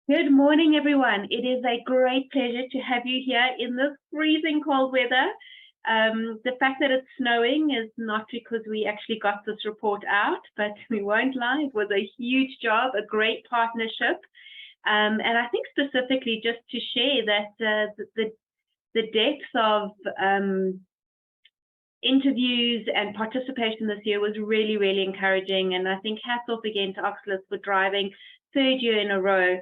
Good morning, everyone. It is a great pleasure to have you here in this freezing cold weather. The fact that it's snowing is not because we actually got this report out, but we won't lie, it was a huge job, a great partnership. And I think specifically just to share that the depth of interviews and participation this year was really, really encouraging. And I think hats off again to Oxalys for driving third year in a row,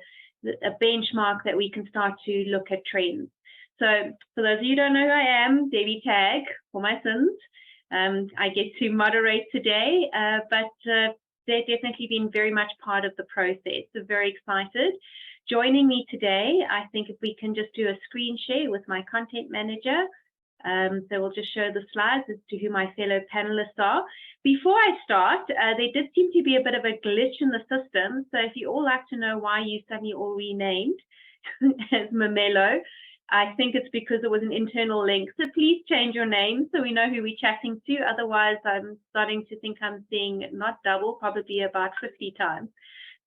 a benchmark that we can start to look at trends. So for those of you who don't know who I am, Debbie Tagg, for my sins. I get to moderate today, but they've definitely been very much part of the process. So very excited. Joining me today, I think if we can just do a screen share with my content manager. So we'll just show the slides as to who my fellow panelists are. Before I start, there did seem to be a bit of a glitch in the system. So if you all like to know why you suddenly all renamed as Mamelo, I think it's because it was an internal link. So please change your name so we know who we're chatting to. Otherwise, I'm starting to think I'm seeing not double, probably about 50 times.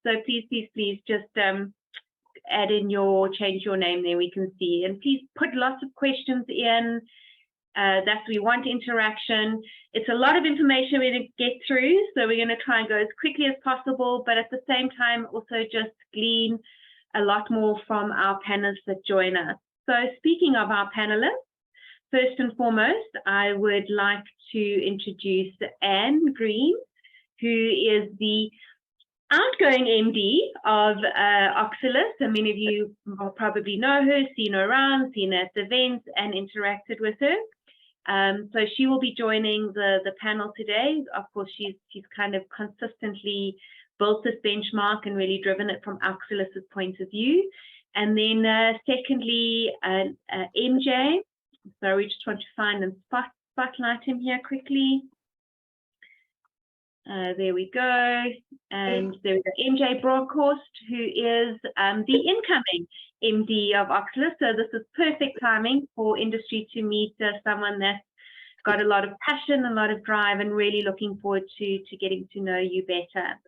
So please, please, please just add in change your name there, we can see. And please put lots of questions in. We want interaction. It's a lot of information we're going to get through, so we're going to try and go as quickly as possible, but at the same time also just glean a lot more from our panelists that join us. So speaking of our panelists, first and foremost, I would like to introduce Anne Green, who is the outgoing MD of Oxalys. So many of you will probably know her, seen her around, seen her at events, and interacted with her. So she will be joining the panel today. Of course, she's kind of consistently built this benchmark and really driven it from Oxalys's point of view. And then secondly, MJ. So we just want to find and spotlight him here quickly. There we go. And there we go, MJ Broadhurst, who is the incoming MD of Oxalys. So this is perfect timing for industry to meet someone that's got a lot of passion, a lot of drive, and really looking forward to getting to know you better.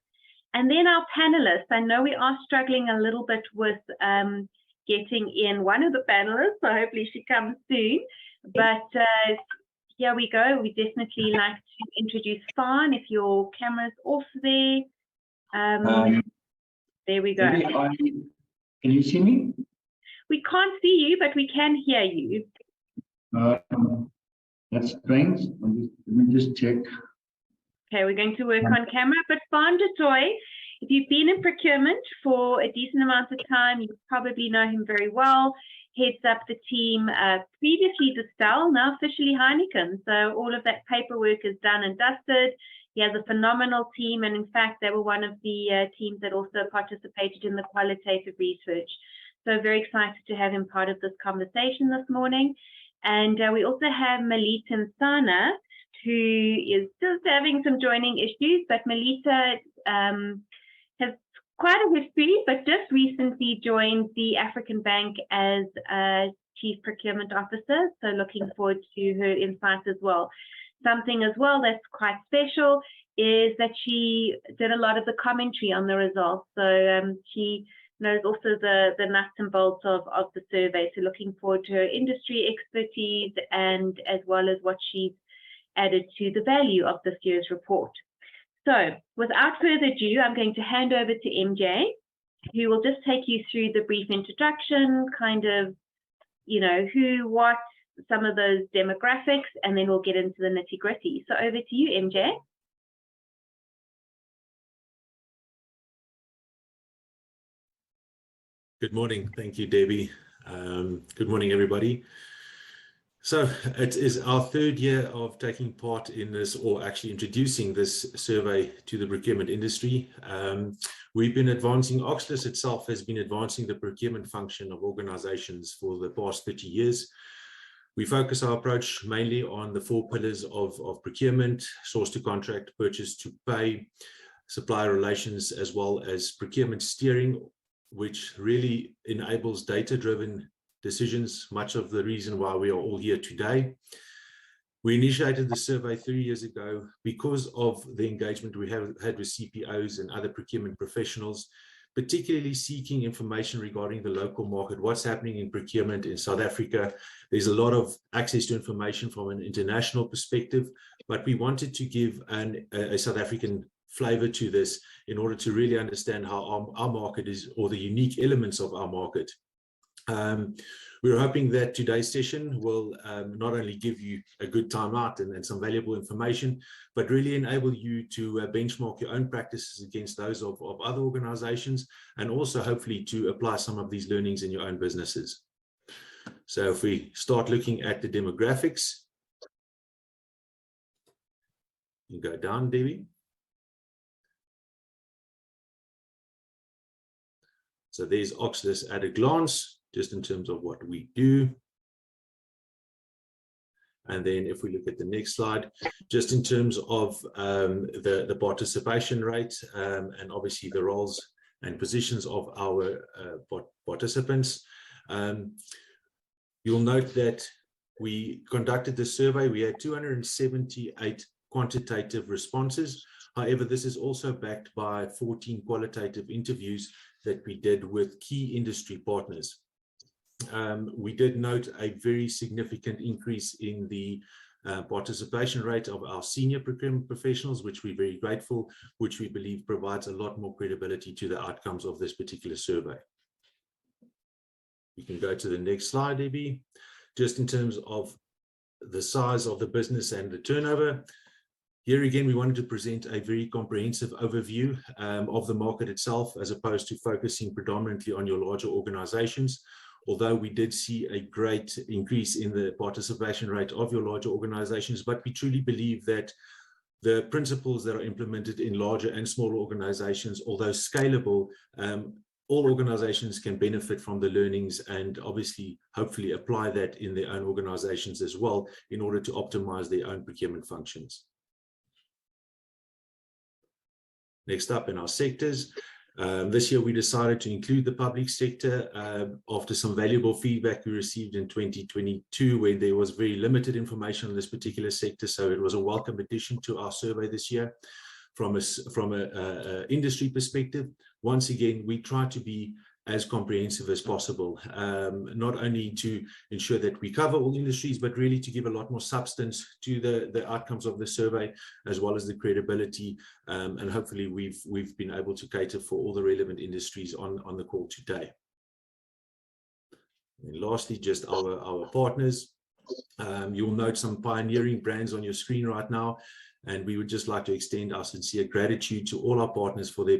And then our panelists. I know we are struggling a little bit with getting in one of the panelists, so hopefully she comes soon. But here we go. We definitely like to introduce Fawn, if your camera's off there. There we go. Can you see me? We can't see you, but we can hear you. That's strange. Let me just check. Okay, we're going to work on camera. But Fawn Detoy, if you've been in procurement for a decent amount of time, you probably know him very well. Heads up the team, previously Distel, now officially Heineken. So all of that paperwork is done and dusted. He has a phenomenal team, and in fact, they were one of the teams that also participated in the qualitative research. So very excited to have him part of this conversation this morning. And we also have Melita Nsana, who is just having some joining issues, but Melita has quite a history, but just recently joined the African Bank as Chief Procurement Officer. So looking forward to her insights as well. Something as well that's quite special is that she did a lot of the commentary on the results. So she knows also the nuts and bolts of the survey. So looking forward to her industry expertise and as well as what she's added to the value of this year's report. So without further ado, I'm going to hand over to MJ, who will just take you through the brief introduction, kind of, who, what, some of those demographics, and then we'll get into the nitty-gritty. So over to you, MJ. Good morning. Thank you, Debbie. Good morning, everybody. So it is our third year of taking part in this, or actually introducing this survey to the procurement industry. We've been advancing, Oxalys itself has been advancing the procurement function of organizations for the past 30 years. We focus our approach mainly on the 4 pillars of procurement: source to contract, purchase to pay, supplier relations, as well as procurement steering, which really enables data-driven decisions, much of the reason why we are all here today. We initiated the survey 3 years ago because of the engagement we have had with CPOs and other procurement professionals, particularly seeking information regarding the local market, what's happening in procurement in South Africa. There's a lot of access to information from an international perspective, but we wanted to give a South African flavor to this in order to really understand how our market is, or the unique elements of our market. We're hoping that today's session will not only give you a good time out and some valuable information, but really enable you to benchmark your own practices against those of other organizations, and also hopefully to apply some of these learnings in your own businesses. So if we start looking at the demographics, you go down, Debbie. So there's Oxalys at a glance, just in terms of what we do. And then if we look at the next slide, just in terms of the participation rate, and obviously the roles and positions of our participants, you'll note that we conducted this survey. We had 278 quantitative responses. However, this is also backed by 14 qualitative interviews that we did with key industry partners. We did note a very significant increase in the participation rate of our senior procurement professionals, which we're very grateful, which we believe provides a lot more credibility to the outcomes of this particular survey. You can go to the next slide, Debbie. Just in terms of the size of the business and the turnover, here again, we wanted to present a very comprehensive overview of the market itself, as opposed to focusing predominantly on your larger organizations. Although we did see a great increase in the participation rate of your larger organizations, but we truly believe that the principles that are implemented in larger and smaller organizations, although scalable, all organizations can benefit from the learnings, and obviously, hopefully apply that in their own organizations as well in order to optimize their own procurement functions. Next up in our sectors, this year we decided to include the public sector after some valuable feedback we received in 2022, when there was very limited information on this particular sector. So it was a welcome addition to our survey this year. From an industry perspective, once again, we try to be as comprehensive as possible, not only to ensure that we cover all industries, but really to give a lot more substance to the outcomes of the survey, as well as the credibility. And hopefully we've been able to cater for all the relevant industries on the call today. And lastly, just our partners. You'll note some pioneering brands on your screen right now. And we would just like to extend our sincere gratitude to all our partners for their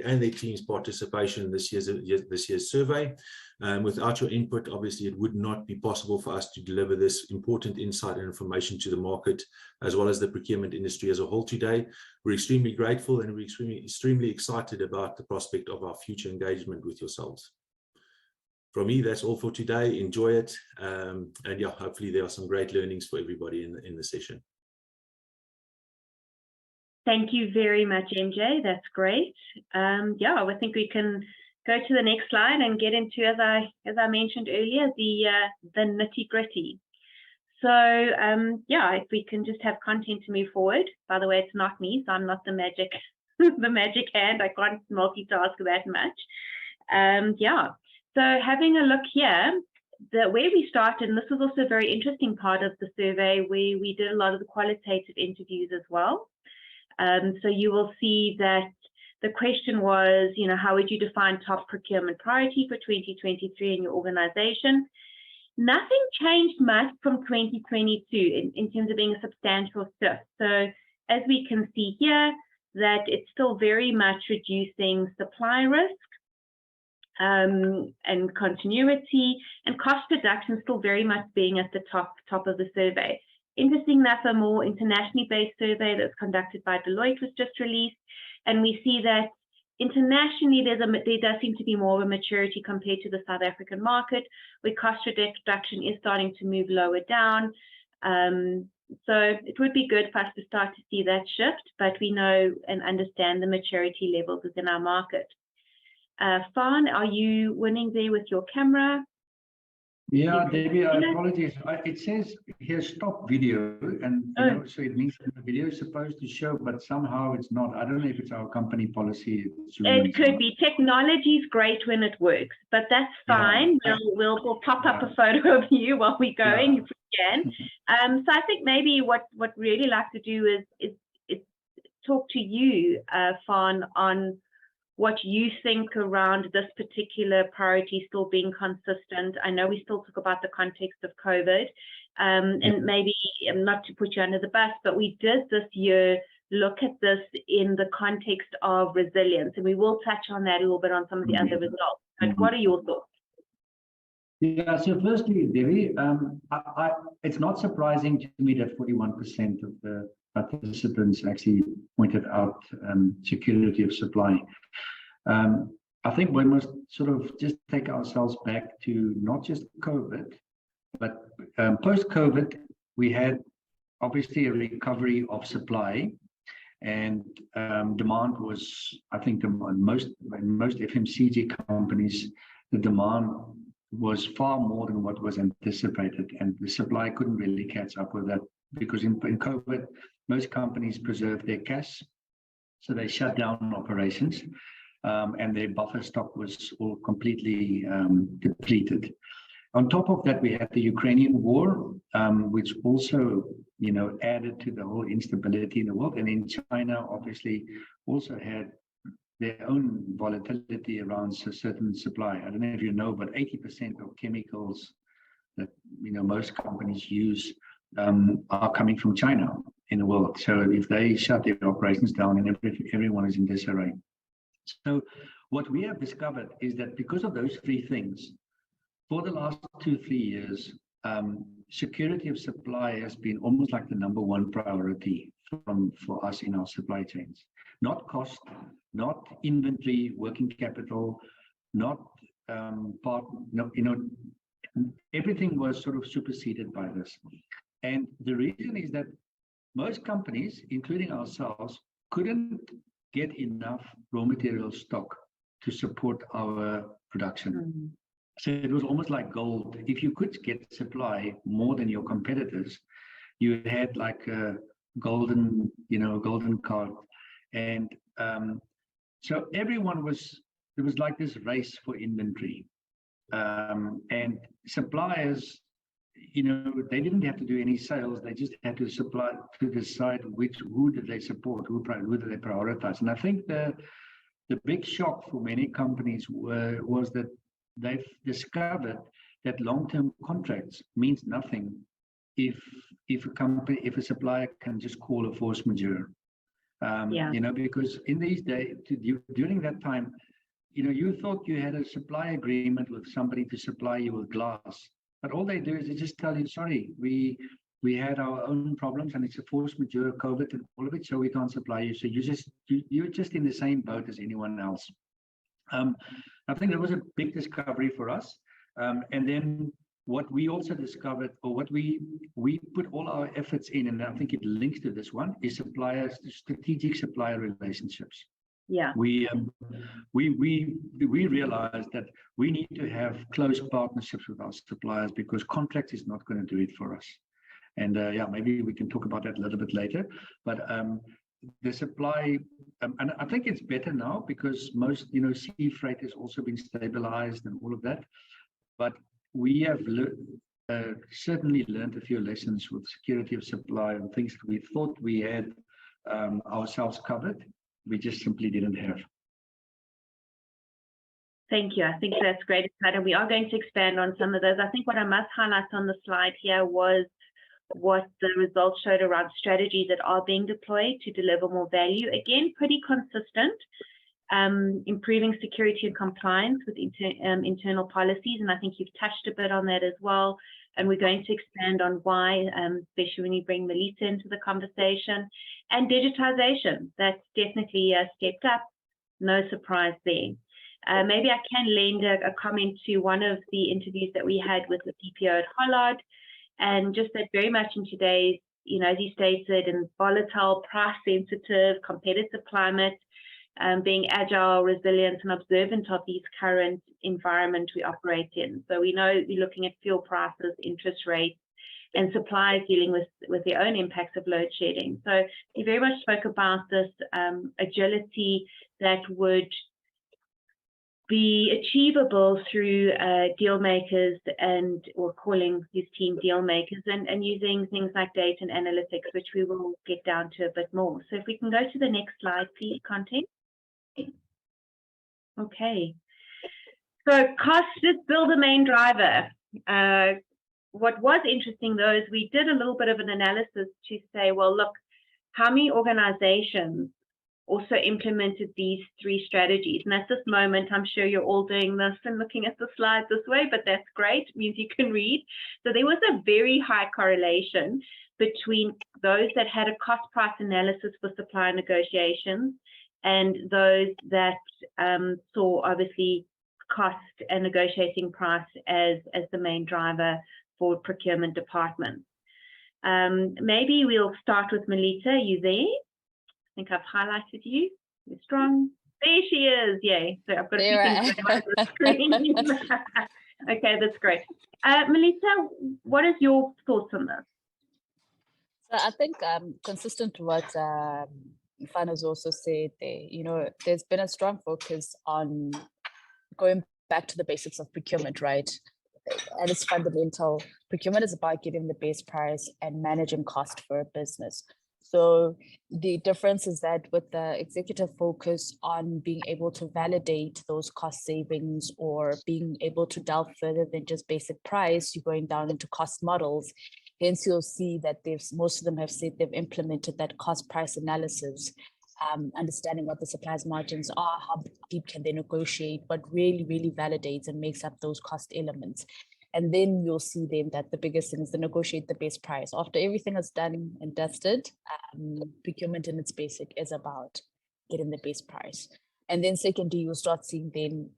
and their team's participation in this year's survey. Without your input, obviously, it would not be possible for us to deliver this important insight and information to the market, as well as the procurement industry as a whole today. We're extremely grateful, and we're extremely excited about the prospect of our future engagement with yourselves. From me, that's all for today. Enjoy it. And yeah, hopefully there are some great learnings for everybody in the session. Thank you very much, MJ. That's great. Yeah, I think we can go to the next slide and get into, as I mentioned earlier, the nitty-gritty. So yeah, if we can just have content to move forward. By the way, it's not me, so I'm not the magic hand. I can't multitask that much. Yeah. So having a look here, where we started, and this was also a very interesting part of the survey, where we did a lot of the qualitative interviews as well. So you will see that the question was, how would you define top procurement priority for 2023 in your organization? Nothing changed much from 2022 in terms of being a substantial shift. So as we can see here, that it's still very much reducing supply risk and continuity, and cost reduction still very much being at the top of the survey. Interesting enough, a more internationally based survey that's conducted by Deloitte was just released, and we see that internationally there does seem to be more of a maturity compared to the South African market, where cost reduction is starting to move lower down. So it would be good for us to start to see that shift, but we know and understand the maturity levels within our market. Faan, are you winning there with your camera? Yeah, Debbie, I apologize. It says here stop video, and so it means that the video is supposed to show, but somehow it's not. I don't know if it's our company policy. It could be. Technology is great when it works, but that's fine. We'll pop up a photo of you while we're going if we can. So I think maybe what we'd really like to do is talk to you, Fawn, on what you think around this particular priority still being consistent. I know we still talk about the context of COVID, and maybe not to put you under the bus, but we did this year look at this in the context of resilience, and we will touch on that a little bit on some of the other results. But what are your thoughts? Yeah, so firstly, Debbie, it's not surprising to me that 41% of the participants actually pointed out security of supply. I think we must sort of just take ourselves back to not just COVID, but post-COVID, we had obviously a recovery of supply, and demand was, I think, in most FMCG companies, the demand was far more than what was anticipated, and the supply couldn't really catch up with that, because in COVID, most companies preserved their cash, so they shut down operations, and their buffer stock was all completely depleted. On top of that, we had the Ukrainian war, which also, added to the whole instability in the world. And in China, obviously, also had their own volatility around certain supply. I don't know if you know, but 80% of chemicals that most companies use are coming from China in the world. So if they shut their operations down, and everyone is in disarray. So what we have discovered is that because of those three things, for the last 2-3 years, security of supply has been almost like the number one priority for us in our supply chains. Not cost, not inventory, working capital, not everything was sort of superseded by this. And the reason is that most companies, including ourselves, couldn't get enough raw material stock to support our production. So it was almost like gold. If you could get supply more than your competitors, you had like a golden card. And so everyone there was like this race for inventory. And suppliers, they didn't have to do any sales. They just had to decide who did they support, who did they prioritize. And I think the big shock for many companies was that they've discovered that long-term contracts means nothing if a supplier can just call a force majeure. Because in these days, during that time, you thought you had a supply agreement with somebody to supply you with glass, but all they do is they just tell you, sorry, we had our own problems and it's a force majeure, COVID and all of it, so we can't supply you. So you're just in the same boat as anyone else. I think that was a big discovery for us. And then what we also discovered, or what we put all our efforts in, and I think it links to this one, is strategic supplier relationships. Yeah. We realized that we need to have close partnerships with our suppliers, because contracts is not going to do it for us. And maybe we can talk about that a little bit later. But the supply, and I think it's better now because most, sea freight has also been stabilized and all of that. But we have certainly learned a few lessons with security of supply and things that we thought we had ourselves covered. We just simply didn't have. Thank you. I think that's great. And we are going to expand on some of those. I think what I must highlight on the slide here was what the results showed around strategies that are being deployed to deliver more value. Again, pretty consistent, improving security and compliance with internal policies. And I think you've touched a bit on that as well. And we're going to expand on why, especially when you bring Melissa into the conversation. And digitization, that's definitely stepped up. No surprise there. Maybe I can lend a comment to one of the interviews that we had with the CPO at Hollard. And just that very much in today's, as you stated, in volatile, price-sensitive, competitive climate, being agile, resilient, and observant of these current environment we operate in. So we know we're looking at fuel prices, interest rates, and suppliers dealing with their own impacts of load shedding. So he very much spoke about this agility that would be achievable through deal makers or calling his team deal makers and using things like data and analytics, which we will get down to a bit more. So if we can go to the next slide, please, content. Okay. So cost is still the main driver. What was interesting though is we did a little bit of an analysis to say, well, look, how many organizations also implemented these 3 strategies? And at this moment, I'm sure you're all doing this and looking at the slides this way, but that's great, it means you can read. So there was a very high correlation between those that had a cost price analysis for supplier negotiations and those that saw obviously cost and negotiating price as the main driver for procurement departments. Maybe we'll start with Melita. Are you there? I think I've highlighted you. You're strong. There she is. Yay. So I've got a few things going on the screen. Okay, that's great. Melita, what is your thoughts on this? So I think consistent to what Fano's also said there, there's been a strong focus on going back to the basics of procurement, right? And it's fundamental. Procurement is about getting the best price and managing cost for a business. So the difference is that with the executive focus on being able to validate those cost savings or being able to delve further than just basic price, you're going down into cost models. Hence, you'll see that most of them have said they've implemented that cost price analysis, understanding what the supplier's margins are, how deep can they negotiate, what really, really validates and makes up those cost elements. And then you'll see then that the biggest thing is to negotiate the best price. After everything is done and dusted, procurement in its basic is about getting the best price. And then secondly, you'll start seeing then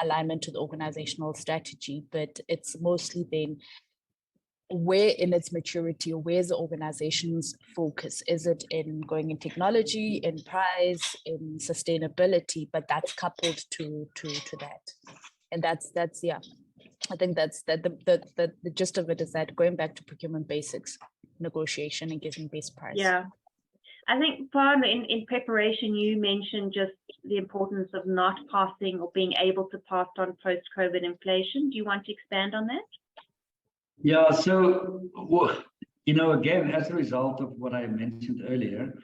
alignment to the organizational strategy, but it's mostly then where in its maturity or where's the organization's focus? Is it in going in technology, in price, in sustainability? But that's coupled to that. And that's yeah. I think that's the gist of it is that going back to procurement basics, negotiation and getting best price. Yeah. I think, Fawn, in preparation, you mentioned just the importance of not passing or being able to pass on post-COVID inflation. Do you want to expand on that? Yeah, so, again, as a result of what I mentioned earlier,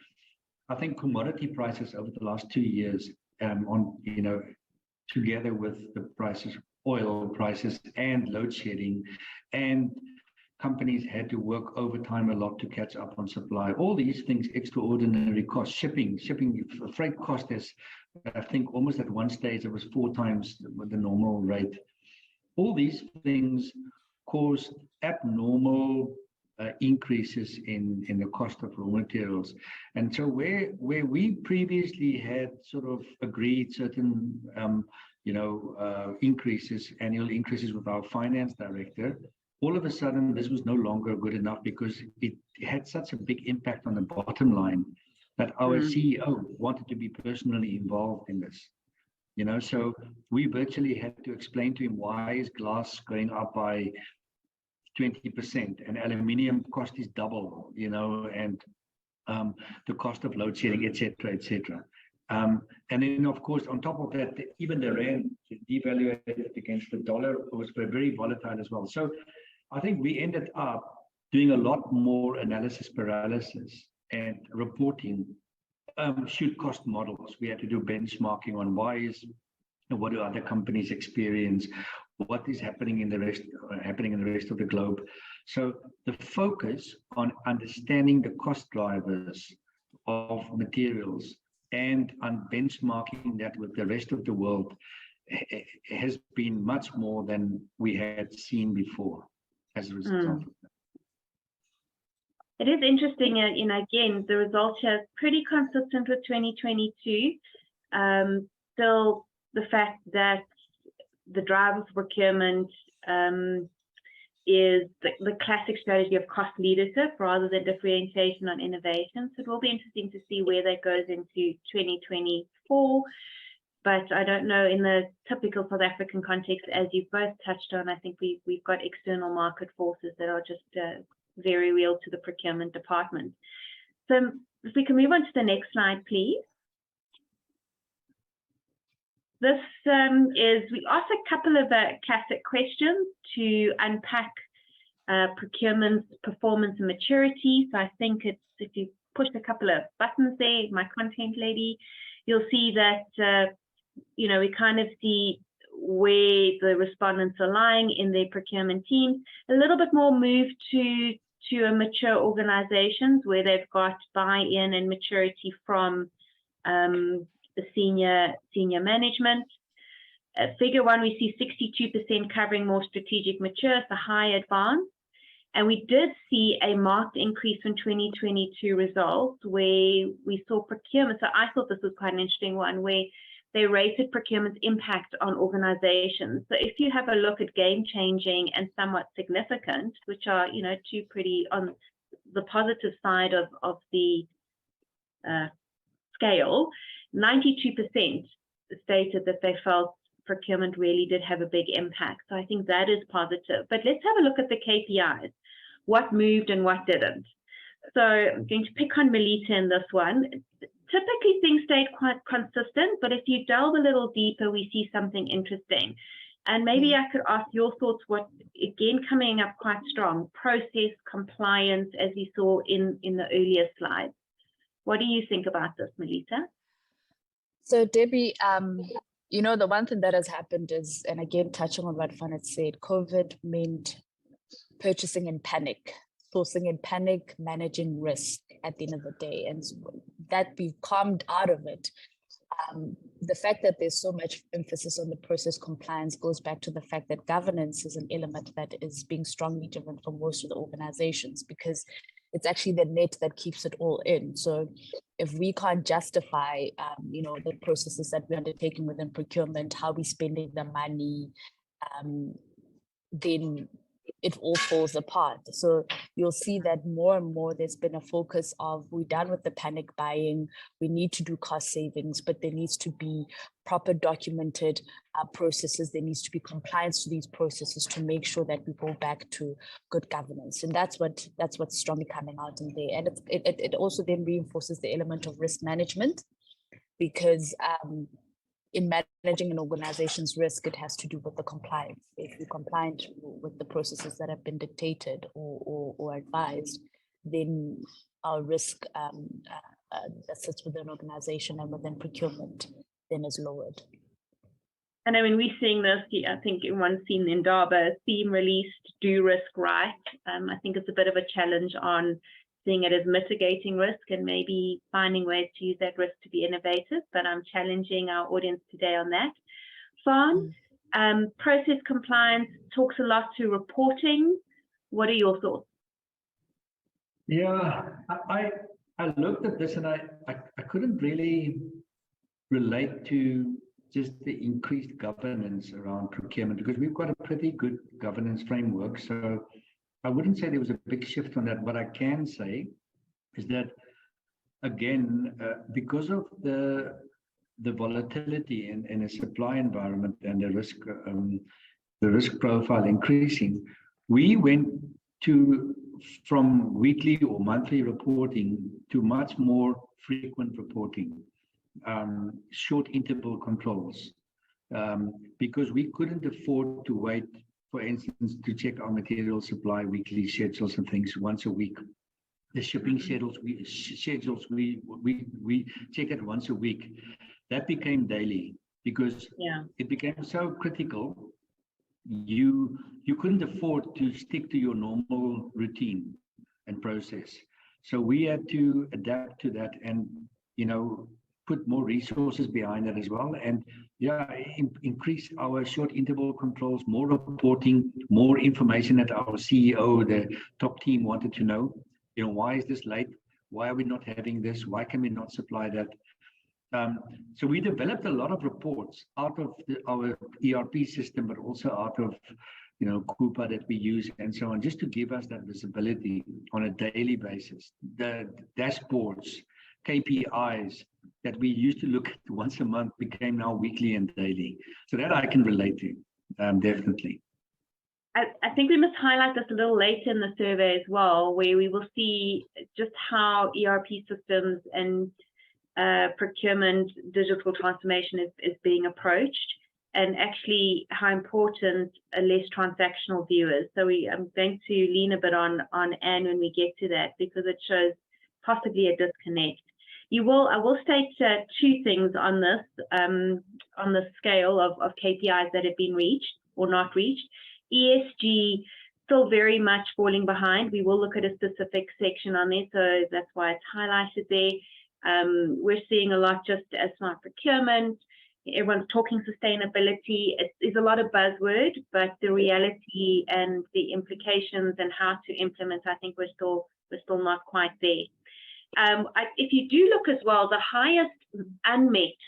I think commodity prices over the last 2 years together with the prices, oil prices and load shedding, and companies had to work overtime a lot to catch up on supply. All these things, extraordinary costs, shipping, freight cost is, I think almost at one stage, it was 4 times the normal rate. All these things caused abnormal increases in the cost of raw materials. And so where we previously had sort of agreed certain increases, annual increases with our finance director, all of a sudden this was no longer good enough because it had such a big impact on the bottom line that our CEO wanted to be personally involved in this. So we virtually had to explain to him why is glass going up by 20% and aluminium cost is double, and the cost of load shedding, et cetera. And then, of course, on top of that, even the rand devaluated against the dollar was very volatile as well. So I think we ended up doing a lot more analysis paralysis and reporting, shoot cost models. We had to do benchmarking on what do other companies experience, what is happening in the rest of the globe. So the focus on understanding the cost drivers of materials and on benchmarking that with the rest of the world has been much more than we had seen before as a result of that. It is interesting, again, the results are pretty consistent with 2022. Still, the fact that the drivers of procurement is the classic strategy of cost leadership rather than differentiation on innovation. So it will be interesting to see where that goes into 2024. But I don't know, in the typical South African context, as you've both touched on, I think we've got external market forces that are just very real to the procurement department. So if we can move on to the next slide, please. This is, we asked a couple of classic questions to unpack procurement's performance and maturity. So I think it's, if you push a couple of buttons there, my content lady, you'll see that, you know, we kind of see where the respondents are lying in their procurement teams. A little bit more move to a mature organizations where they've got buy-in and maturity from the senior management. Figure 1, we see 62% covering more strategic mature, so high advanced. And we did see a marked increase from 2022 results where we saw procurement. So I thought this was quite an interesting one where they rated procurement's impact on organizations. So if you have a look at game-changing and somewhat significant, which are, you know, two pretty on the positive side of the scale, 92% stated that they felt procurement really did have a big impact. So I think that is positive. But let's have a look at the KPIs. What moved and what didn't? So I'm going to pick on Melita in this one. Typically things stayed quite consistent, but if you delve a little deeper, we see something interesting. And maybe I could ask your thoughts, what, again, coming up quite strong, process, compliance, as you saw in the earlier slides. What do you think about this, Melita? So Debbie, you know, the one thing that has happened is, and again, touching on what Van had said, COVID meant purchasing in panic, sourcing in panic, managing risk at the end of the day. And that we've calmed out of it. The fact that there's so much emphasis on the process compliance goes back to the fact that governance is an element that is being strongly driven for most of the organizations, because it's actually the net that keeps it all in. So if we can't justify, you know, the processes that we're undertaking within procurement, how we're spending the money, then it all falls apart. So you'll see that more and more there's been a focus of, we're done with the panic buying, we need to do cost savings, but there needs to be proper documented processes. There needs to be compliance to these processes to make sure that we go back to good governance. And that's what's strongly coming out in there. And it also then reinforces the element of risk management, because in managing an organization's risk, it has to do with the compliance. If you're compliant with the processes that have been dictated or advised, then our risk that sits within an organization and within procurement then is lowered. And I mean, we're seeing this, I think in one scene in Indaba, theme released, do risk right. I think it's a bit of a challenge on seeing it as mitigating risk and maybe finding ways to use that risk to be innovative, but I'm challenging our audience today on that. Fawn, process compliance talks a lot to reporting. What are your thoughts? Yeah, I looked at this and I couldn't really relate to just the increased governance around procurement, because we've got a pretty good governance framework. So I wouldn't say there was a big shift on that. What I can say is that, again, because of the volatility in a supply environment and the risk profile increasing, we went from weekly or monthly reporting to much more frequent reporting, short interval controls, because we couldn't afford to wait, for instance, to check our material supply weekly schedules and things once a week. The shipping schedules we check it once a week. That became daily because it became so critical. You couldn't afford to stick to your normal routine and process. So we had to adapt to that and, you know, put more resources behind that as well, and increase our short interval controls, more reporting, more information that our CEO, the top team wanted to know. You know, why is this late? Why are we not having this? Why can we not supply that? So we developed a lot of reports out of our ERP system, but also out of Coupa that we use and so on, just to give us that visibility on a daily basis. The dashboards, KPIs that we used to look at once a month became now weekly and daily. So that I can relate to, definitely. I think we must highlight this a little later in the survey as well, where we will see just how ERP systems and procurement digital transformation is being approached, and actually how important a less transactional view is. So I'm going to lean a bit on Anne when we get to that, because it shows possibly a disconnect. I will state two things on the scale of KPIs that have been reached or not reached. ESG still very much falling behind. We will look at a specific section on there, so that's why it's highlighted there. We're seeing a lot just as smart procurement. Everyone's talking sustainability. It's a lot of buzzword, but the reality and the implications and how to implement, I think we're still not quite there. If you do look as well, the highest unmet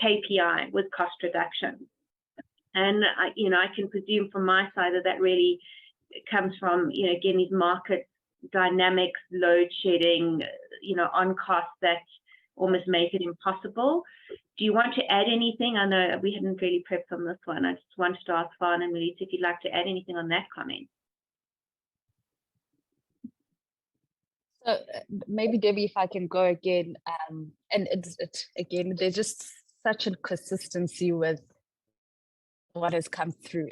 KPI was cost reduction. And I can presume from my side that really comes from, again, these market dynamics, load shedding, on costs that almost make it impossible. Do you want to add anything? I know we hadn't really prepped on this one. I just wanted to ask Faan and Melita if you'd like to add anything on that comment. So maybe Debbie, if I can go again, and it's again, there's just such a consistency with what has come through.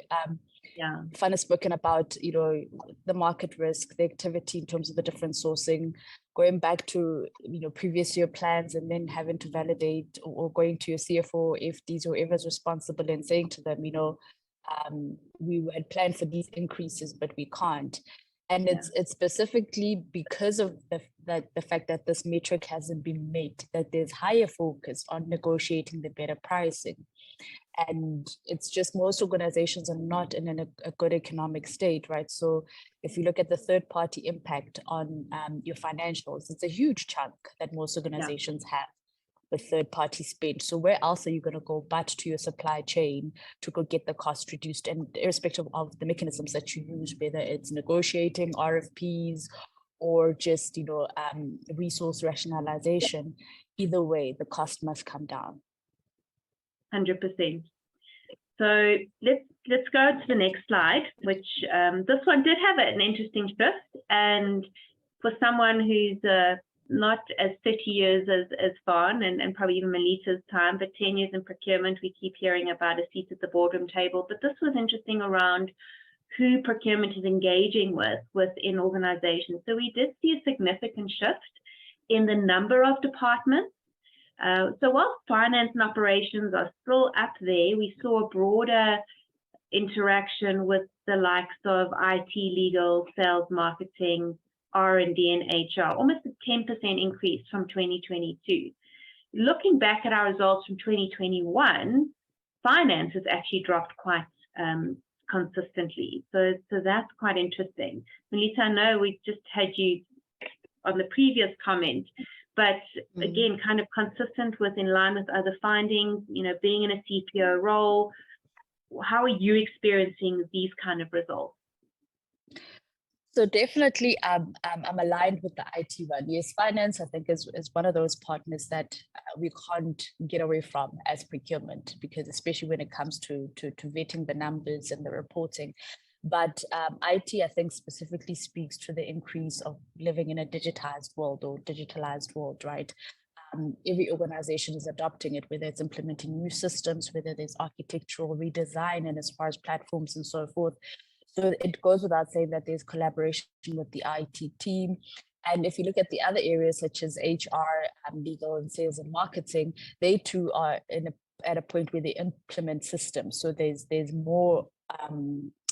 Yeah, Faan has spoken about, the market risk, the activity in terms of the different sourcing, going back to, previous year plans, and then having to validate or going to your CFO, FDs, or whoever's responsible, and saying to them, we had planned for these increases, but we can't. And it's specifically because of the fact that this metric hasn't been met, that there's higher focus on negotiating the better pricing. And it's just most organizations are not in a good economic state, right? So if you look at the third-party impact on your financials, it's a huge chunk that most organizations have with third-party spend. So where else are you going to go but to your supply chain to go get the cost reduced? And irrespective of the mechanisms that you use, whether it's negotiating RFPs or just, resource rationalization, either way, the cost must come down. 100%. So let's go to the next slide, which this one did have an interesting shift. And for someone who's not as 30 years as Faan and probably even Melita's time, but 10 years in procurement, we keep hearing about a seat at the boardroom table. But this was interesting around who procurement is engaging within organizations. So we did see a significant shift in the number of departments. So while finance and operations are still up there, we saw a broader interaction with the likes of IT, legal, sales, marketing, R&D, and HR, almost a 10% increase from 2022. Looking back at our results from 2021, finance has actually dropped quite consistently. So that's quite interesting. Melita, I know we just had you on the previous comment, but again, kind of consistent with, in line with other findings, being in a CPO role, how are you experiencing these kind of results? So definitely, I'm aligned with the IT one. Yes, finance, I think, is one of those partners that we can't get away from as procurement, because especially when it comes to vetting the numbers and the reporting. But IT, I think, specifically speaks to the increase of living in a digitized world or digitalized world, right? Every organization is adopting it, whether it's implementing new systems, whether there's architectural redesign, and as far as platforms and so forth. So it goes without saying that there's collaboration with the IT team. And if you look at the other areas such as HR, legal, and sales and marketing, they too are at a point where they implement systems. So there's more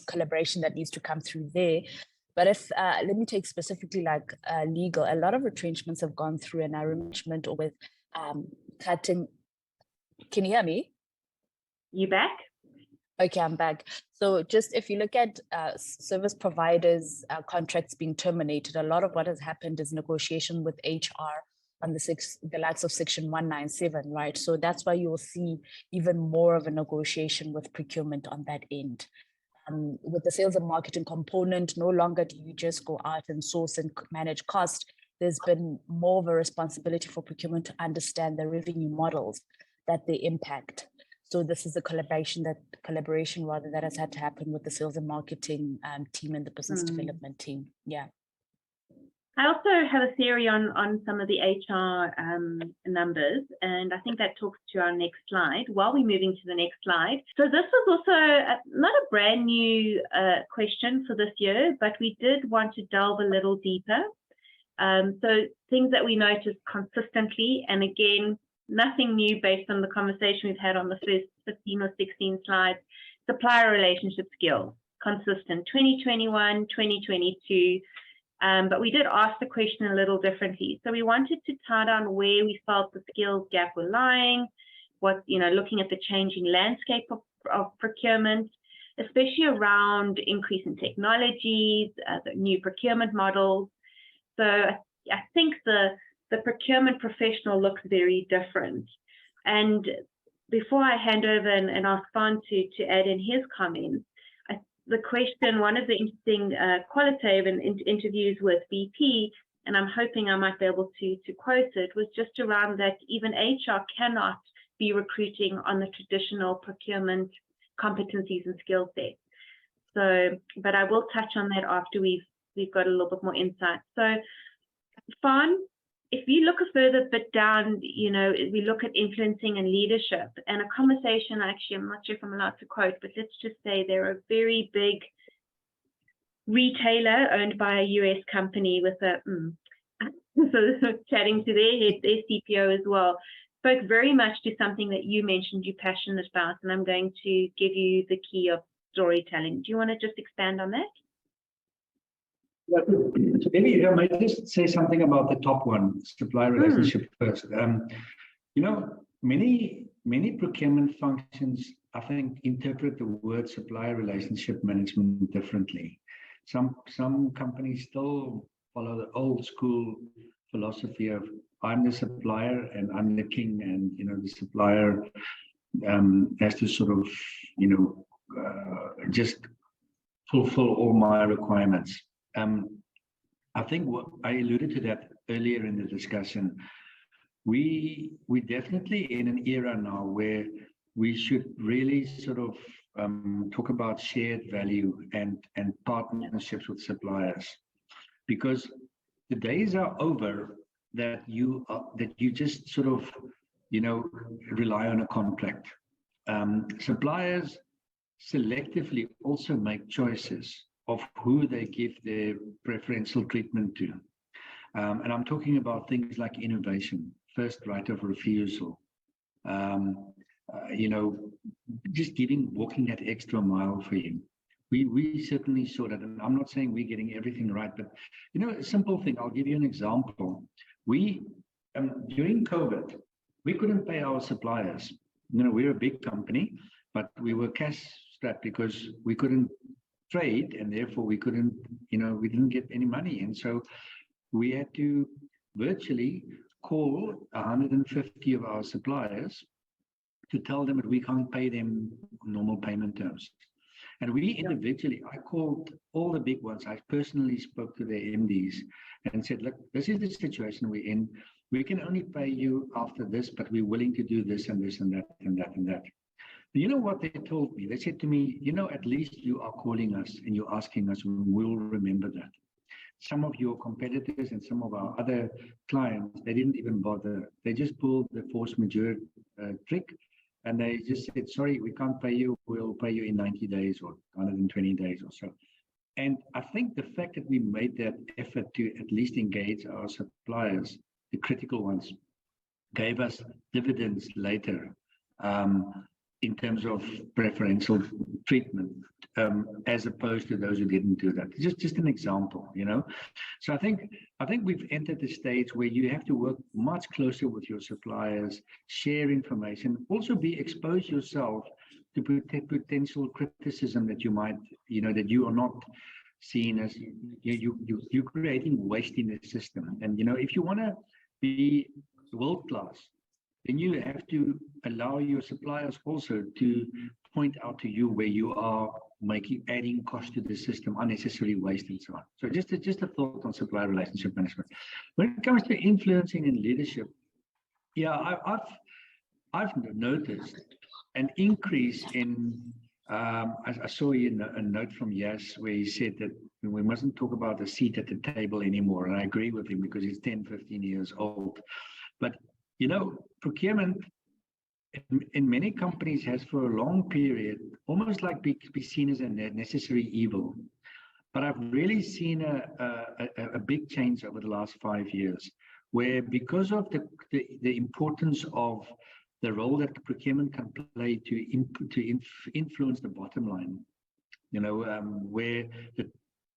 collaboration that needs to come through there. But if let me take specifically like legal, a lot of retrenchments have gone through an retrenchment or with cutting. Can you hear me? You back? Okay, I'm back. So just if you look at service providers' contracts being terminated, a lot of what has happened is negotiation with HR on the likes of Section 197, right? So that's why you'll see even more of a negotiation with procurement on that end. with the sales and marketing component, no longer do you just go out and source and manage cost. There's been more of a responsibility for procurement to understand the revenue models that they impact. So this is a collaboration that has had to happen with the sales and marketing team and the business development team. Yeah. I also have a theory on some of the HR numbers, and I think that talks to our next slide while we're moving to the next slide. So this was also not a brand new question for this year, but we did want to delve a little deeper. So things that we noticed consistently, and again, nothing new based on the conversation we've had on the first 15 or 16 slides, supplier relationship skills, consistent, 2021, 2022. But we did ask the question a little differently. So we wanted to tie down where we felt the skills gap were lying, looking at the changing landscape of procurement, especially around increase in technologies, the new procurement models. So I think the procurement professional looks very different. And before I hand over and ask Faan to add in his comments, the question, one of the interesting qualitative interviews with BP, and I'm hoping I might be able to quote it, was just around that even HR cannot be recruiting on the traditional procurement competencies and skill sets. So, but I will touch on that after we've got a little bit more insight. So, Faan, if you look a further bit down, we look at influencing and leadership, and a conversation, actually, I'm not sure if I'm allowed to quote, but let's just say they're a very big retailer owned by a US company with so chatting to their CPO as well, spoke very much to something that you mentioned you're passionate about, and I'm going to give you the key of storytelling. Do you want to just expand on that? Yeah, so maybe I might just say something about the top one, supplier relationship first. Many procurement functions, I think, interpret the word supplier relationship management differently. Some companies still follow the old school philosophy of I'm the supplier and I'm the king, and the supplier has to sort of just fulfill all my requirements. I think what I alluded to that earlier in the discussion. We definitely in an era now where we should really sort of talk about shared value and partnerships with suppliers, because the days are over that you just sort of rely on a contract. Suppliers selectively also make choices of who they give their preferential treatment to. And I'm talking about things like innovation, first right of refusal, just walking that extra mile for you. We certainly saw that, and I'm not saying we're getting everything right, but a simple thing, I'll give you an example. We, during COVID, we couldn't pay our suppliers. We're a big company, but we were cash strapped because we couldn't trade, and therefore we couldn't, we didn't get any money. And so we had to virtually call 150 of our suppliers to tell them that we can't pay them normal payment terms. And we individually, I called all the big ones. I personally spoke to their MDs and said, look, this is the situation we're in. We can only pay you after this, but we're willing to do this and this and that and that and that. You know what they told me? They said to me, at least you are calling us and you're asking us, we'll remember that. Some of your competitors and some of our other clients, they didn't even bother. They just pulled the force majeure trick, and they just said, sorry, we can't pay you. We'll pay you in 90 days or 120 days or so. And I think the fact that we made that effort to at least engage our suppliers, the critical ones, gave us dividends later. In terms of preferential treatment, as opposed to those who didn't do that. Just an example, So I think we've entered the stage where you have to work much closer with your suppliers, share information, also expose yourself to potential criticism that you might, that you are not seen as you're creating waste in the system. And if you want to be world class, then you have to allow your suppliers also to point out to you where you are adding cost to the system, unnecessary waste, and so on. So just a thought on supplier relationship management. When it comes to influencing and leadership, yeah, I've noticed an increase in. I saw a note from Yas where he said that we mustn't talk about the seat at the table anymore, and I agree with him because he's 10, 15 years old. But procurement in many companies has for a long period almost like be seen as a necessary evil. But I've really seen a big change over the last 5 years, where because of the importance of the role that the procurement can play to influence the bottom line, where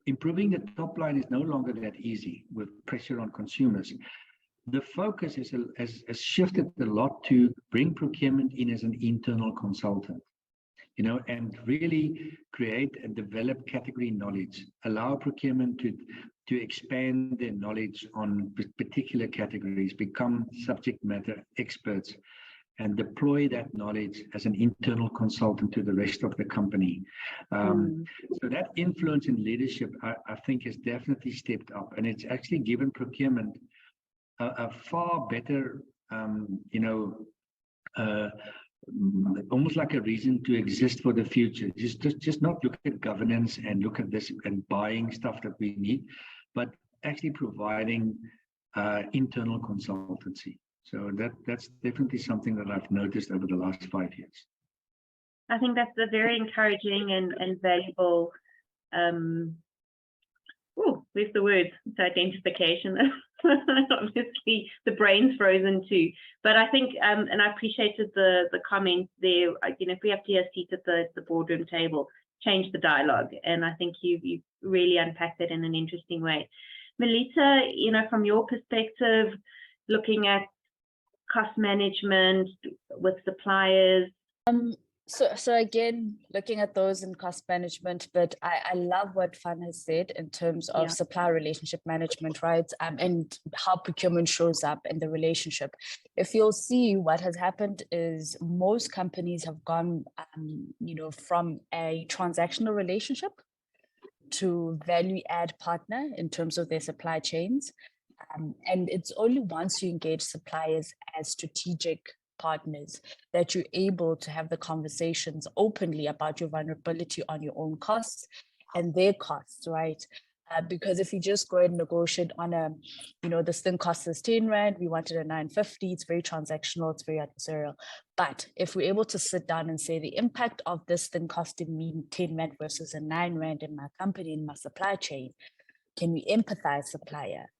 improving the top line is no longer that easy with pressure on consumers. The focus has shifted a lot to bring procurement in as an internal consultant, and really create and develop category knowledge, allow procurement to expand their knowledge on particular categories, become subject matter experts, and deploy that knowledge as an internal consultant to the rest of the company. So that influence and leadership, I think, has definitely stepped up, and it's actually given procurement a far better, almost like a reason to exist for the future. Just not look at governance and look at this and buying stuff that we need, but actually providing internal consultancy. So that's definitely something that I've noticed over the last 5 years. I think that's a very encouraging and valuable. Where's the word? It's identification. Obviously, the brain's frozen too. But I think, and I appreciated the comments there. If we have to have seats at the boardroom table, change the dialogue. And I think you really unpacked it in an interesting way. Melita, from your perspective, looking at cost management with suppliers. So again, looking at those in cost management, but I love what Fan has said in terms of supplier relationship management, right? And how procurement shows up in the relationship. If you'll see, what has happened is most companies have gone, from a transactional relationship to value add partner in terms of their supply chains. And it's only once you engage suppliers as strategic partners that you're able to have the conversations openly about your vulnerability on your own costs and their costs, right? Because if you just go ahead and negotiate on this thing costs us 10 Rand, we wanted a 950, it's very transactional, it's very adversarial. But if we're able to sit down and say the impact of this thing costing me 10 Rand versus a 9 Rand in my company, in my supply chain, can we empathize, supplier?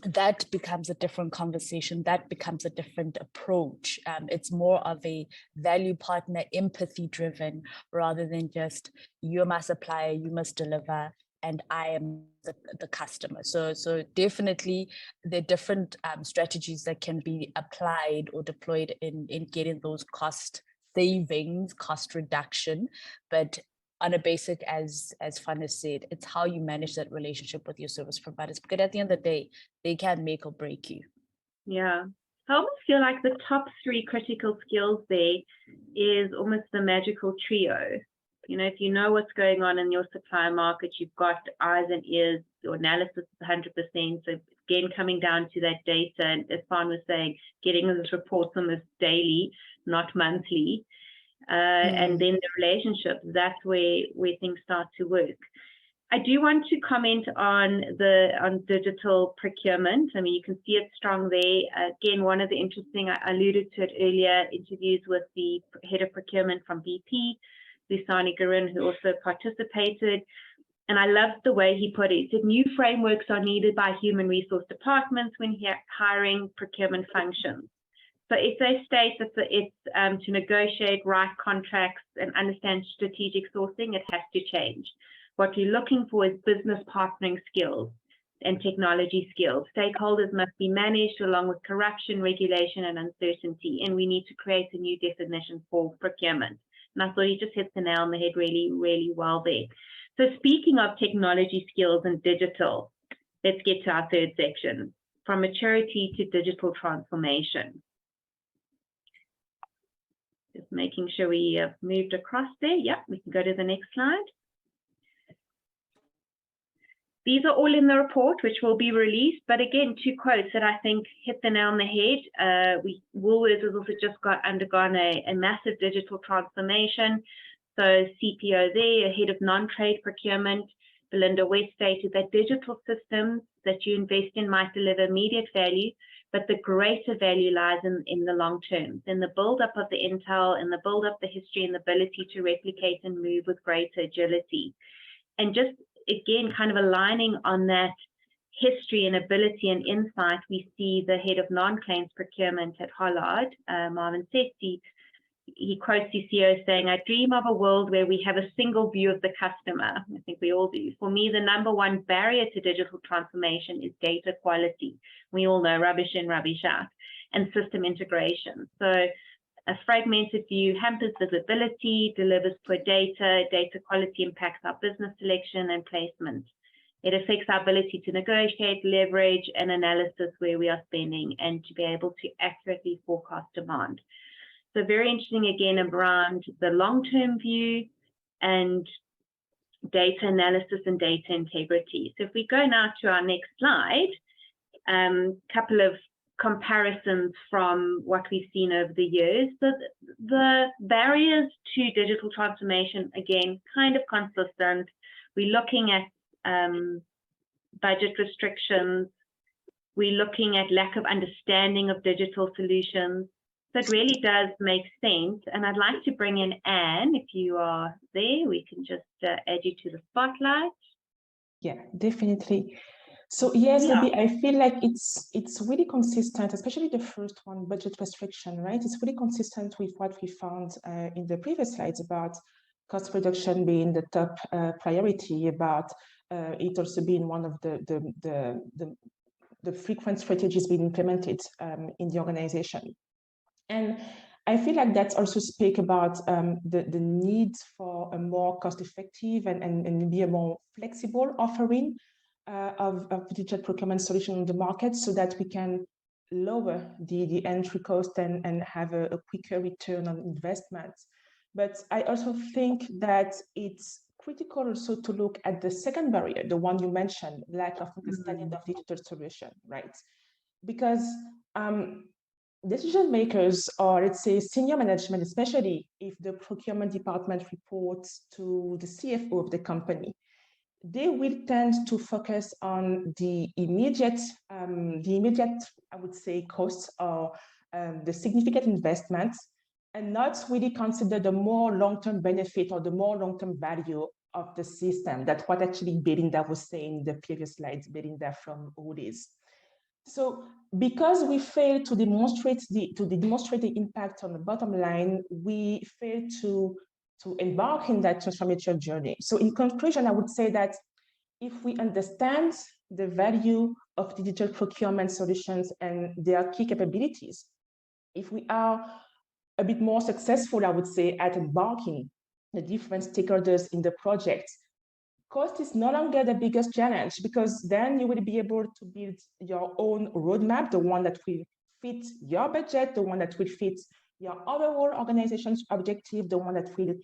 That becomes a different conversation. That becomes a different approach. It's more of a value partner, empathy driven, rather than just you're my supplier, you must deliver, and I am the customer. So definitely there are different strategies that can be applied or deployed in getting those cost savings, cost reduction, but on a basic, as Fan has said, it's how you manage that relationship with your service providers, because at the end of the day, they can make or break you. Yeah. I almost feel like the top 3 critical skills there is almost the magical trio. If you know what's going on in your supply market, you've got eyes and ears, your analysis is 100%. So again, coming down to that data, and as Fan was saying, getting those reports almost daily, not monthly. And then the relationships, that's where things start to work. I do want to comment on digital procurement. I mean, you can see it's strong there. Again, one of the interesting, I alluded to it earlier, interviews with the head of procurement from BP, Lusani Garin, who also participated. And I loved the way he put it. He said, new frameworks are needed by human resource departments when hiring procurement functions. So if they state that it's to negotiate, write contracts, and understand strategic sourcing, it has to change. What you're looking for is business partnering skills and technology skills. Stakeholders must be managed along with corruption, regulation, and uncertainty. And we need to create a new definition for procurement. And I thought he just hit the nail on the head really, really well there. So speaking of technology skills and digital, let's get to our third section, from maturity to digital transformation. Just making sure we moved across there. Yeah, we can go to the next slide. These are all in the report, which will be released. But again, 2 quotes that I think hit the nail on the head. Woolworths has also just undergone a massive digital transformation. So CPO there, head of non-trade procurement, Belinda West, stated that digital systems that you invest in might deliver immediate value, but the greater value lies in the long term, in the build-up of the intel, in the build-up, the history, and the ability to replicate and move with greater agility. And just again, kind of aligning on that history and ability and insight, we see the head of non-claims procurement at Hollard, Marvin Seti. He quotes the CEO saying, "I dream of a world where we have a single view of the customer." I think we all do. For me, the #1 barrier to digital transformation is data quality. We all know rubbish in, rubbish out, and system integration. So a fragmented view hampers visibility, delivers poor data. Data quality impacts our business selection and placement. It affects our ability to negotiate, leverage, and analysis where we are spending, and to be able to accurately forecast demand. So very interesting again around the long-term view and data analysis and data integrity. So if we go now to our next slide, couple of comparisons from what we've seen over the years. So the barriers to digital transformation, again, kind of consistent. We're looking at budget restrictions. We're looking at lack of understanding of digital solutions. So it really does make sense. And I'd like to bring in Anne, if you are there. We can just add you to the spotlight. Yeah, definitely. So yes, Debbie, I feel like it's really consistent, especially the first one, budget restriction, right? It's really consistent with what we found in the previous slides about cost reduction being the top priority, about it also being one of the frequent strategies being implemented in the organization. And I feel like that's also speak about the need for a more cost-effective and be a more flexible offering of digital procurement solution in the market, so that we can lower the entry cost and have a quicker return on investment. But I also think that it's critical also to look at the second barrier, the one you mentioned, lack of understanding of digital solution, right? Because decision makers, or let's say senior management, especially if the procurement department reports to the CFO of the company, they will tend to focus on the immediate, I would say, costs or the significant investments, and not really consider the more long-term benefit or the more long-term value of the system. That's what actually Belinda was saying in the previous slides, Belinda from Otis. So because we fail to demonstrate the impact on the bottom line, we fail to embark in that transformational journey. So in conclusion, I would say that if we understand the value of digital procurement solutions and their key capabilities, if we are a bit more successful, I would say, at embarking the different stakeholders in the project, cost is no longer the biggest challenge, because then you will be able to build your own roadmap, the one that will fit your budget, the one that will fit your overall organization's objective, the one that will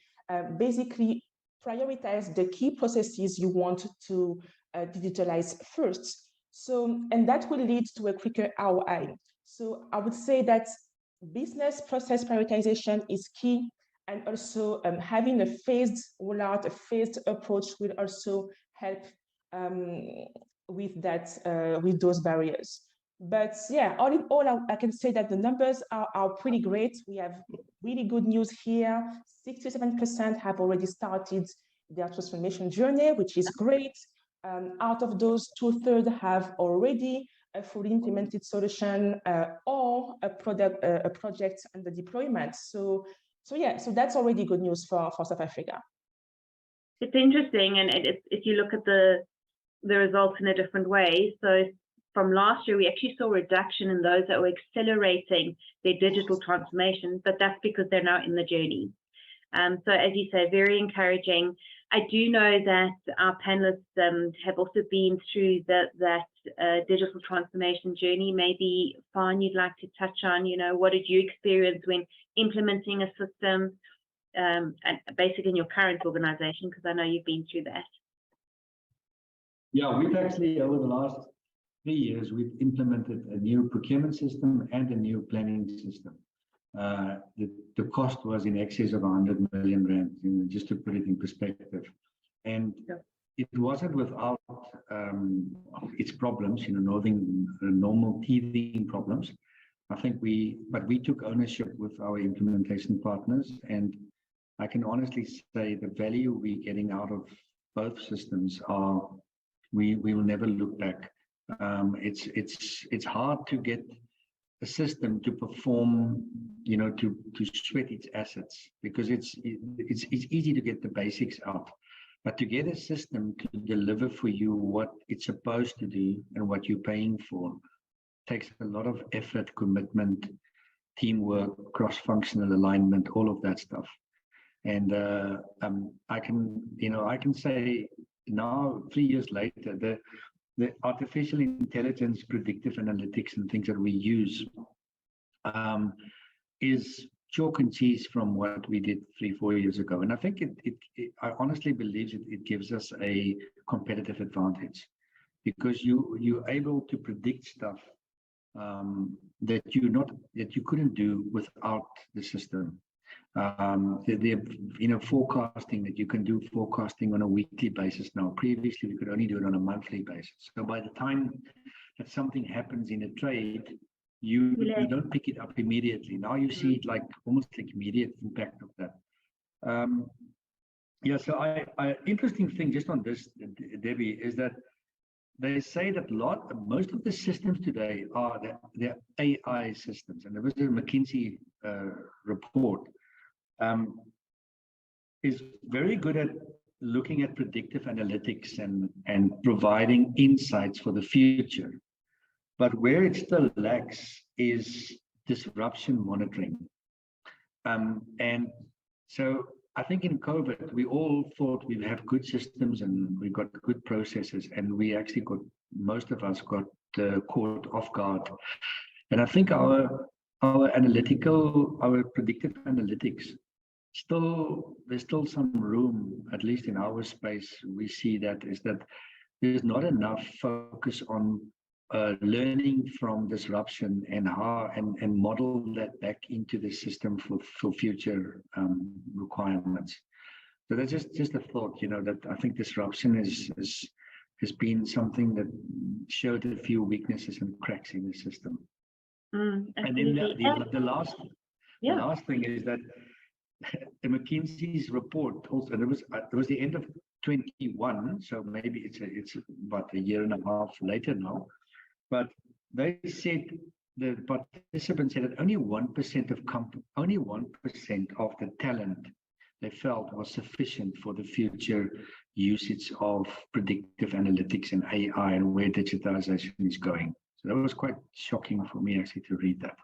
basically prioritize the key processes you want to digitalize first. So, and that will lead to a quicker ROI. So I would say that business process prioritization is key, and also having a phased rollout, a phased approach will also help with that, with those barriers. But yeah, all in all, I can say that the numbers are pretty great. We have really good news here. 67% have already started their transformation journey, which is great. Out of those, 2/3 have already a fully implemented solution or a project under deployment. So yeah, so that's already good news for South Africa. It's interesting, and if you look at the results in a different way, so from last year, we actually saw a reduction in those that were accelerating their digital transformation, but that's because they're now in the journey. So as you say, very encouraging. I do know that our panelists have also been through that digital transformation journey. Maybe, Faan, you'd like to touch on, what did you experience when implementing a system, and basically in your current organization, because I know you've been through that. Yeah, we've actually, over the last 3 years, we've implemented a new procurement system and a new planning system. The cost was in excess of 100 million rand, just to put it in perspective. And it wasn't without its problems, normal teething problems. I think we took ownership with our implementation partners, and I can honestly say the value we're getting out of both systems are, we will never look back. It's hard to get a system to perform, to sweat its assets, because it's easy to get the basics out, but to get a system to deliver for you what it's supposed to do and what you're paying for takes a lot of effort, commitment, teamwork, cross-functional alignment, all of that stuff. And I can say now, 3 years later, the artificial intelligence, predictive analytics, and things that we use is chalk and cheese from what we did 3-4 years ago. And I think I honestly believe it gives us a competitive advantage, because you're able to predict stuff that you couldn't do without the system. Forecasting, that you can do forecasting on a weekly basis now. Previously, we could only do it on a monthly basis. So by the time that something happens in a trade, you don't pick it up immediately. Now you see it almost like immediate impact of that. So interesting thing just on this, Debbie, is that they say that most of the systems today are they're AI systems, and there was a McKinsey report. Is very good at looking at predictive analytics and providing insights for the future. But where it still lacks is disruption monitoring. And so I think in COVID, we all thought we'd have good systems and we got good processes, and we actually most of us got caught off guard. And I think our predictive analytics, there's still some room, at least in our space, we see that there's not enough focus on learning from disruption and model that back into the system for future requirements. So that's just a thought, that I think disruption has been something that showed a few weaknesses and cracks in the system. And then the last thing is that the McKinsey's report also, it was the end of 21, so maybe it's about a year and a half later now, but they said, the participants said that only 1% of the talent they felt was sufficient for the future usage of predictive analytics and AI and where digitization is going. So that was quite shocking for me actually to read that.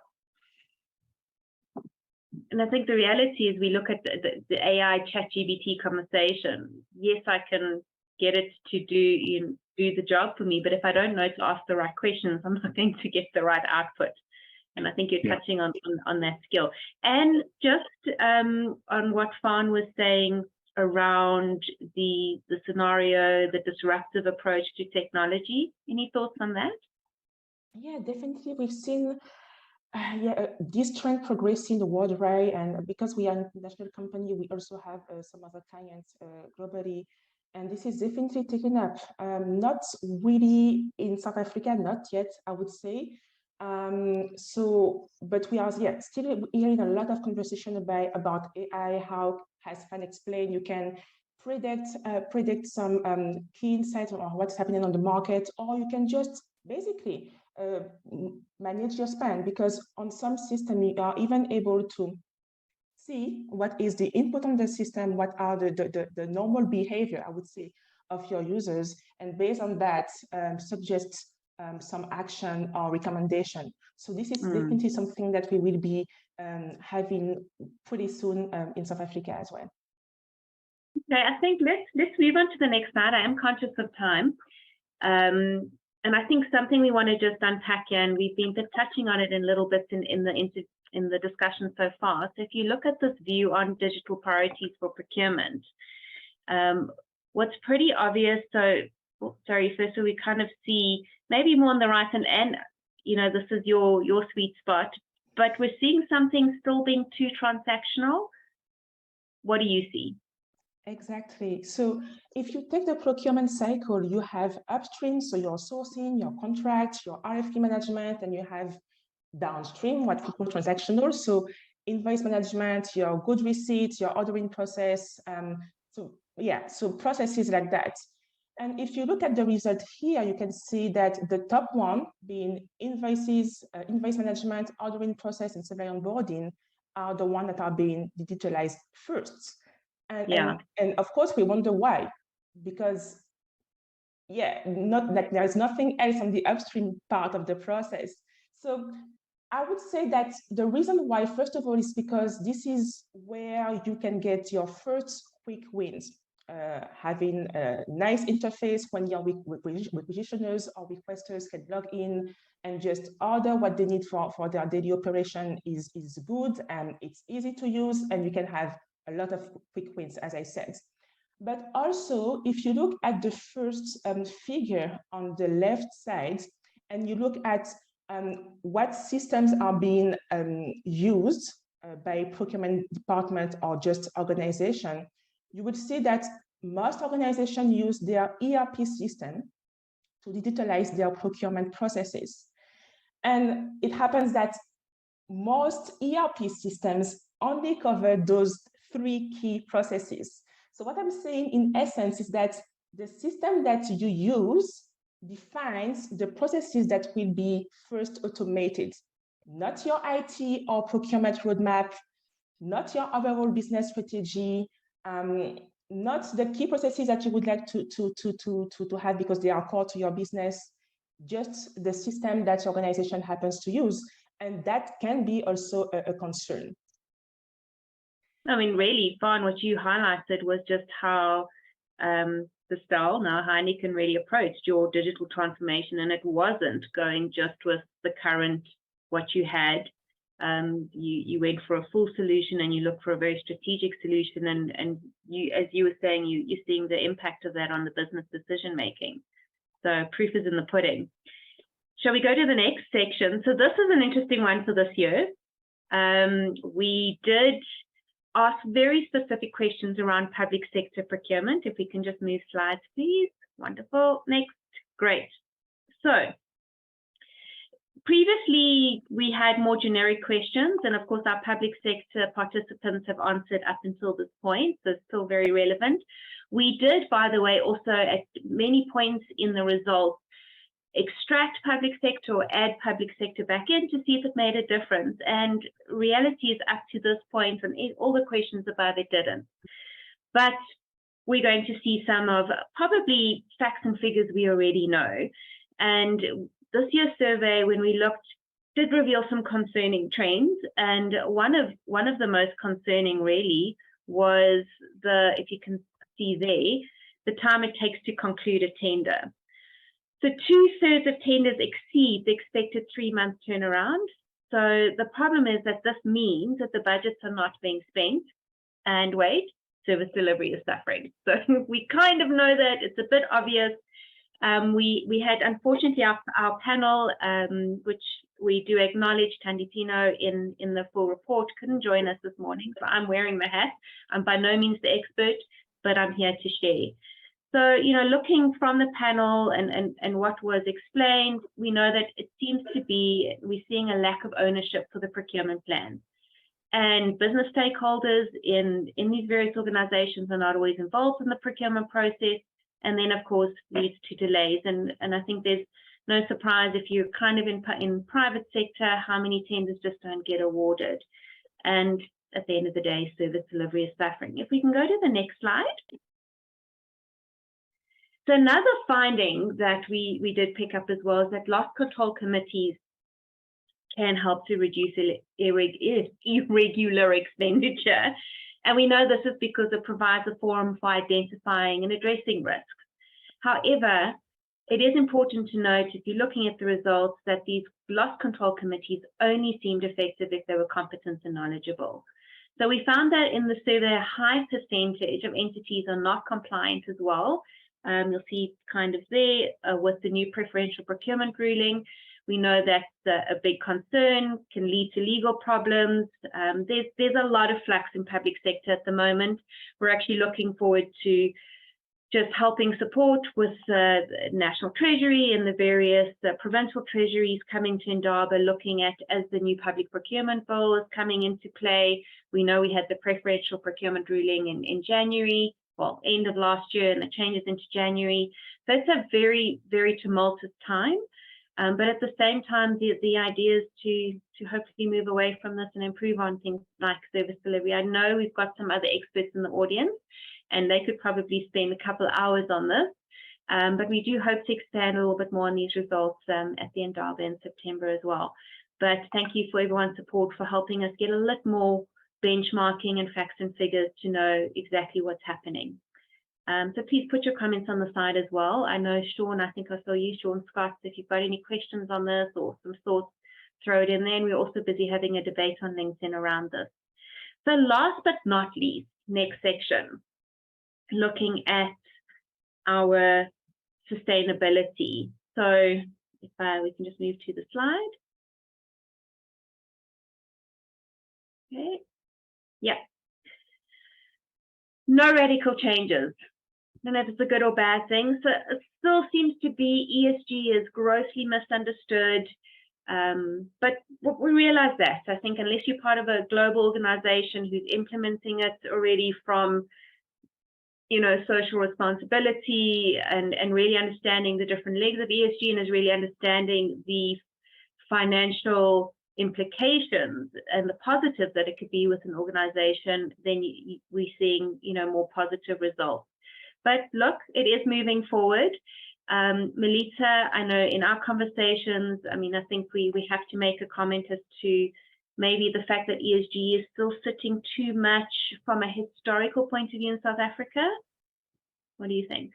And I think the reality is, we look at the AI ChatGPT conversation. Yes, I can get it to do the job for me, but if I don't know to ask the right questions, I'm not going to get the right output. And I think you're touching on that skill. And just on what Faan was saying around the scenario, the disruptive approach to technology. Any thoughts on that? Yeah, definitely. We've seen this trend progressing the world, right? And because we are an international company, we also have some other clients globally. And this is definitely taken up. Not really in South Africa, not yet, I would say. But we are still hearing a lot of conversation about AI, how, as Faan explained, you can predict some key insights on what's happening on the market, or you can just basically manage your spend, because on some system you are even able to see what is the input on the system, what are the normal behavior, I would say, of your users, and based on that suggest some action or recommendation. So this is definitely something that we will be having pretty soon in South Africa as well. Okay, I think let's move on to the next slide. I am conscious of time. and I think something we want to just unpack here, and we've been touching on it in little bits in the discussion so far. So if you look at this view on digital priorities for procurement, what's pretty obvious, so sorry, first we kind of see maybe more on the right, and you know, this is your sweet spot, but we're seeing something still being too transactional. What do you see? Exactly. So if you take the procurement cycle, you have upstream, so your sourcing, your contract, your RFP management, and you have downstream, what we call transactional. So invoice management, your good receipts, your ordering process. So processes like that. And if you look at the result here, you can see that the top one being invoices, invoice management, ordering process, and supply onboarding are the ones that are being digitalized first. And of course, we wonder why, because not like there's nothing else on the upstream part of the process. So I would say that the reason why, first of all, is because this is where you can get your first quick wins. Having a nice interface when your requisitioners or requesters can log in and just order what they need for their daily operation is good, and it's easy to use, and you can have a lot of quick wins, as I said. But also, if you look at the first figure on the left side, and you look at what systems are being used by procurement department or just organization, you would see that most organizations use their ERP system to digitalize their procurement processes. And it happens that most ERP systems only cover those 3 key processes. So what I'm saying in essence is that the system that you use defines the processes that will be first automated, not your IT or procurement roadmap, not your overall business strategy, not the key processes that you would like to have because they are core to your business, just the system that your organization happens to use. And that can be also a concern. I mean, really, Fawn, what you highlighted was just how Distell, now Heineken, really approached your digital transformation, and it wasn't going just with the current, what you had. You went for a full solution, and you looked for a very strategic solution, and you, as you were saying, you're seeing the impact of that on the business decision making. So proof is in the pudding. Shall we go to the next section? So this is an interesting one for this year. We did ask very specific questions around public sector procurement. If we can just move slides, please. Wonderful. Next. Great. So previously, we had more generic questions, and of course, our public sector participants have answered up until this point, so it's still very relevant. We did, by the way, also at many points in the results, extract public sector or add public sector back in to see if it made a difference. And reality is, up to this point, and all the questions above it didn't. But we're going to see some of probably facts and figures we already know. And this year's survey, when we looked, did reveal some concerning trends. And one of the most concerning really was if you can see there, the time it takes to conclude a tender. So 2/3 of tenders exceed the expected 3-month turnaround. So the problem is that this means that the budgets are not being spent, and wait, service delivery is suffering. So we kind of know that, it's a bit obvious. We had, unfortunately, our panel, which we do acknowledge, Tandipino in the full report, couldn't join us this morning. So I'm wearing the hat. I'm by no means the expert, but I'm here to share. So, you know, looking from the panel and what was explained, we know that it seems to be, we're seeing a lack of ownership for the procurement plan. And business stakeholders in these various organizations are not always involved in the procurement process. And then, of course, leads to delays. And I think there's no surprise if you're kind of in private sector, how many tenders just don't get awarded. And at the end of the day, service delivery is suffering. If we can go to the next slide. So another finding that we did pick up as well is that loss control committees can help to reduce irregular expenditure. And we know this is because it provides a forum for identifying and addressing risks. However, it is important to note, if you're looking at the results, that these loss control committees only seemed effective if they were competent and knowledgeable. So we found that in the survey, a high percentage of entities are not compliant as well. You'll see kind of there with the new preferential procurement ruling. We know that's a big concern, can lead to legal problems. There's a lot of flux in public sector at the moment. We're actually looking forward to just helping support with the National Treasury and the various provincial treasuries coming to Indaba, looking at as the new public procurement bill is coming into play. We know we had the preferential procurement ruling in January, well, end of last year, and the changes into January. So it's a very, very tumultuous time. But at the same time, the idea is to hopefully move away from this and improve on things like service delivery. I know we've got some other experts in the audience, and they could probably spend a couple of hours on this. But we do hope to expand a little bit more on these results at the Indaba in September as well. But thank you for everyone's support for helping us get a little more benchmarking and facts and figures to know exactly what's happening. So please put your comments on the side as well. I know Sean, I think I saw you, Sean Scott, if you've got any questions on this or some thoughts, throw it in there. And we're also busy having a debate on LinkedIn around this. So last but not least, next section, looking at our sustainability. So if we can just move to the slide. Okay. Yeah. No radical changes. I don't know if it's a good or bad thing. So it still seems to be ESG is grossly misunderstood. But we realize that. I think unless you're part of a global organization who's implementing it already from, social responsibility and really understanding the different legs of ESG and is really understanding the financial implications and the positive that it could be with an organization, then we're seeing, more positive results. But look, it is moving forward. Melita, I know in our conversations, I think we have to make a comment as to maybe the fact that ESG is still sitting too much from a historical point of view in South Africa. What do you think?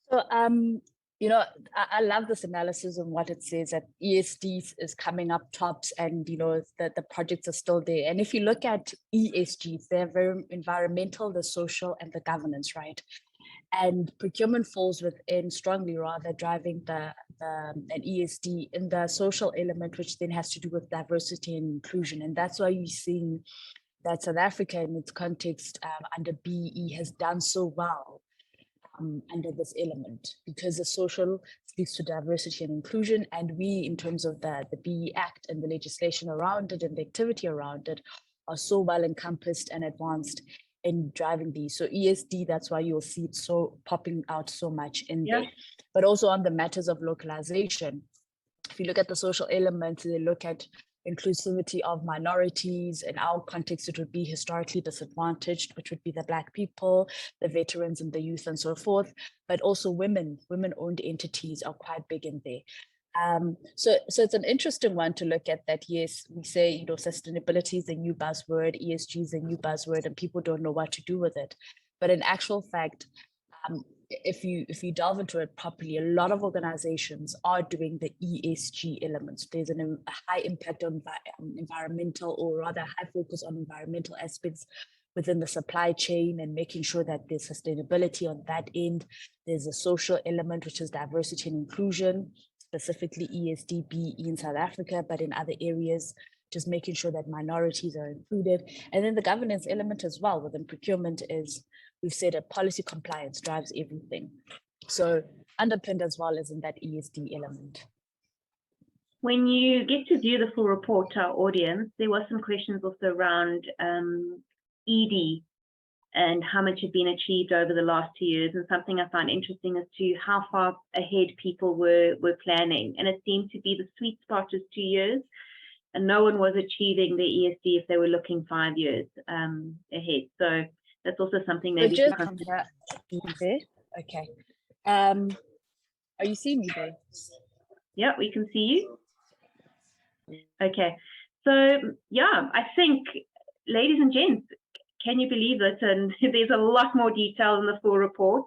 So, I love this analysis and what it says that ESG is coming up tops and, that the projects are still there. And if you look at ESG, they're very environmental, the social and the governance, right? And procurement falls within strongly rather driving an ESG in the social element, which then has to do with diversity and inclusion. And that's why you're seeing that South Africa in its context under BE has done so well under this element, because the social speaks to diversity and inclusion, and we, in terms of the BE Act and the legislation around it and the activity around it, are so well encompassed and advanced in driving these. So ESD, that's why you'll see it so popping out so much in there. But also on the matters of localization, if you look at the social elements, they look at inclusivity of minorities. In our context, it would be historically disadvantaged, which would be the Black people, the veterans and the youth and so forth, but also women-owned entities are quite big in there. So it's an interesting one to look at that. Yes, we say, sustainability is the new buzzword, ESG is the new buzzword, and people don't know what to do with it. But in actual fact, if you delve into it properly, a lot of organizations are doing the ESG elements. There's a high impact on environmental, or rather high focus on environmental aspects within the supply chain and making sure that there's sustainability on that end. There's a social element, which is diversity and inclusion, specifically ESDB in South Africa, but in other areas, just making sure that minorities are included. And then the governance element as well within procurement is, we've said that policy compliance drives everything. So underpinned as well as in that ESD element. When you get to view the full report to our audience, there were some questions also around ED and how much had been achieved over the last 2 years. And something I found interesting as to how far ahead people were planning. And it seemed to be the sweet spot is 2 years. And no one was achieving the ESD if they were looking 5 years ahead. So that's also something maybe to consider. Okay. Are you seeing me there? Yeah, we can see you. Okay. So yeah, I think, ladies and gents, can you believe it? And there's a lot more detail in the full report.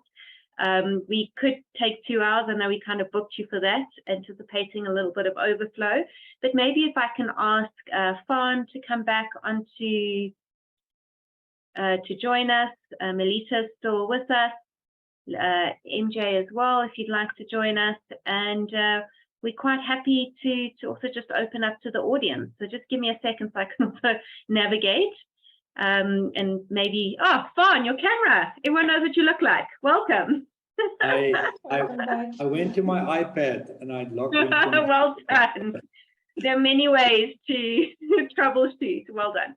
We could take 2 hours. I know we kind of booked you for that, anticipating a little bit of overflow. But maybe if I can ask Fawn to come back onto to join us. Melita's still with us. MJ as well, if you'd like to join us. And we're quite happy to also just open up to the audience. So just give me a second so I can also navigate. And maybe, oh, Fawn, your camera. Everyone knows what you look like. Welcome. I went to my iPad and I logged in. Well done. There are many ways to troubleshoot. Well done.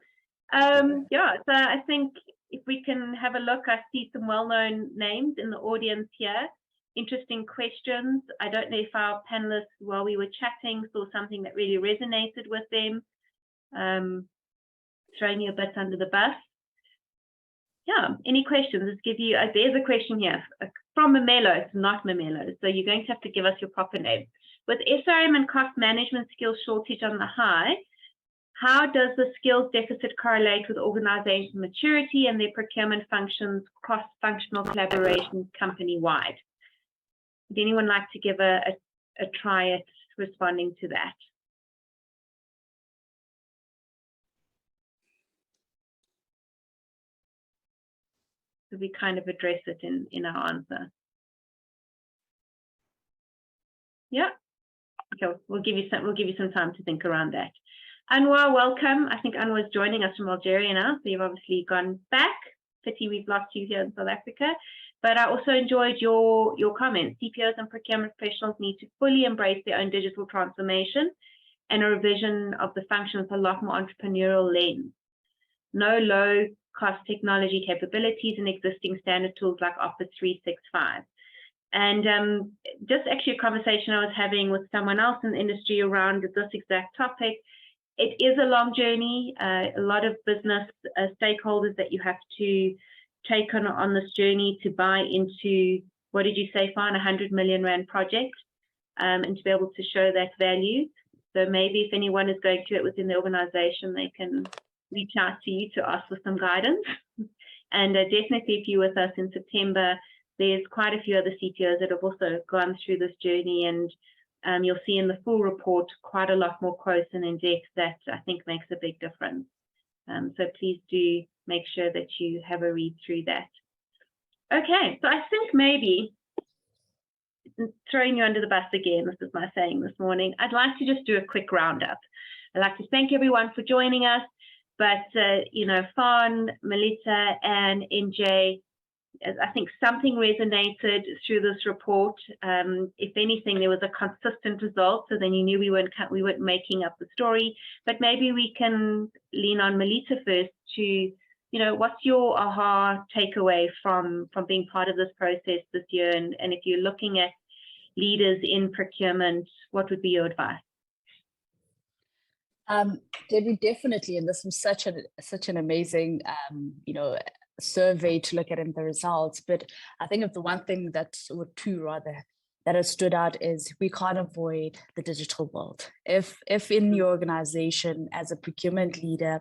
Yeah, so I think if we can have a look, I see some well-known names in the audience here. Interesting questions. I don't know if our panelists, while we were chatting, saw something that really resonated with them. Throwing you a bit under the bus. Yeah, any questions? Let's give you, there's a question here from Mamelo. It's not Mamelo, so you're going to have to give us your proper name. With SRM and cost management skills shortage on the high, how does the skills deficit correlate with organization maturity and their procurement functions, cross-functional collaboration company-wide? Would anyone like to give a try at responding to that? So we kind of address it in our answer. Yeah. Okay, we'll give you some time to think around that. Anwar, welcome. I think Anwar is joining us from Algeria now, so you've obviously gone back. Pity we've lost you here in South Africa. But I also enjoyed your comments. CPOs and procurement professionals need to fully embrace their own digital transformation and a revision of the function with a lot more entrepreneurial lens. No low-cost technology capabilities and existing standard tools like Office 365. And just actually a conversation I was having with someone else in the industry around this exact topic. It is a long journey, a lot of business stakeholders that you have to take on this journey to buy into, what did you say, Fawn, 100 million rand project, and to be able to show that value. So maybe if anyone is going through it within the organization, they can reach out to you to ask for some guidance. And definitely if you're with us in September, there's quite a few other CTOs that have also gone through this journey, and you'll see in the full report quite a lot more quotes and in-depth that I think makes a big difference. So please do make sure that you have a read through that. Okay, so I think maybe throwing you under the bus again, this is my saying this morning, I'd like to just do a quick roundup. I'd like to thank everyone for joining us, but you know, Fawn, Melita, and NJ, I think something resonated through this report. If anything, there was a consistent result, so then you knew we weren't making up the story. But maybe we can lean on Melita first to, you know, what's your aha takeaway from being part of this process this year? And if you're looking at leaders in procurement, what would be your advice? Debbie, definitely, and this was such an amazing, you know, survey to look at in the results. But I think of the one thing that has stood out is we can't avoid the digital world. If in your organization as a procurement leader,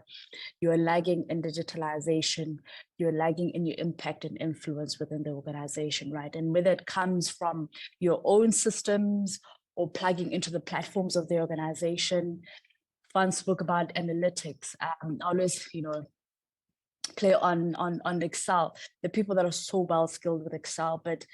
you're lagging in digitalization, you're lagging in your impact and influence within the organization, right? And whether it comes from your own systems or plugging into the platforms of the organization. Fawn spoke about analytics. Always, you know, play on Excel. The people that are so well skilled with Excel, but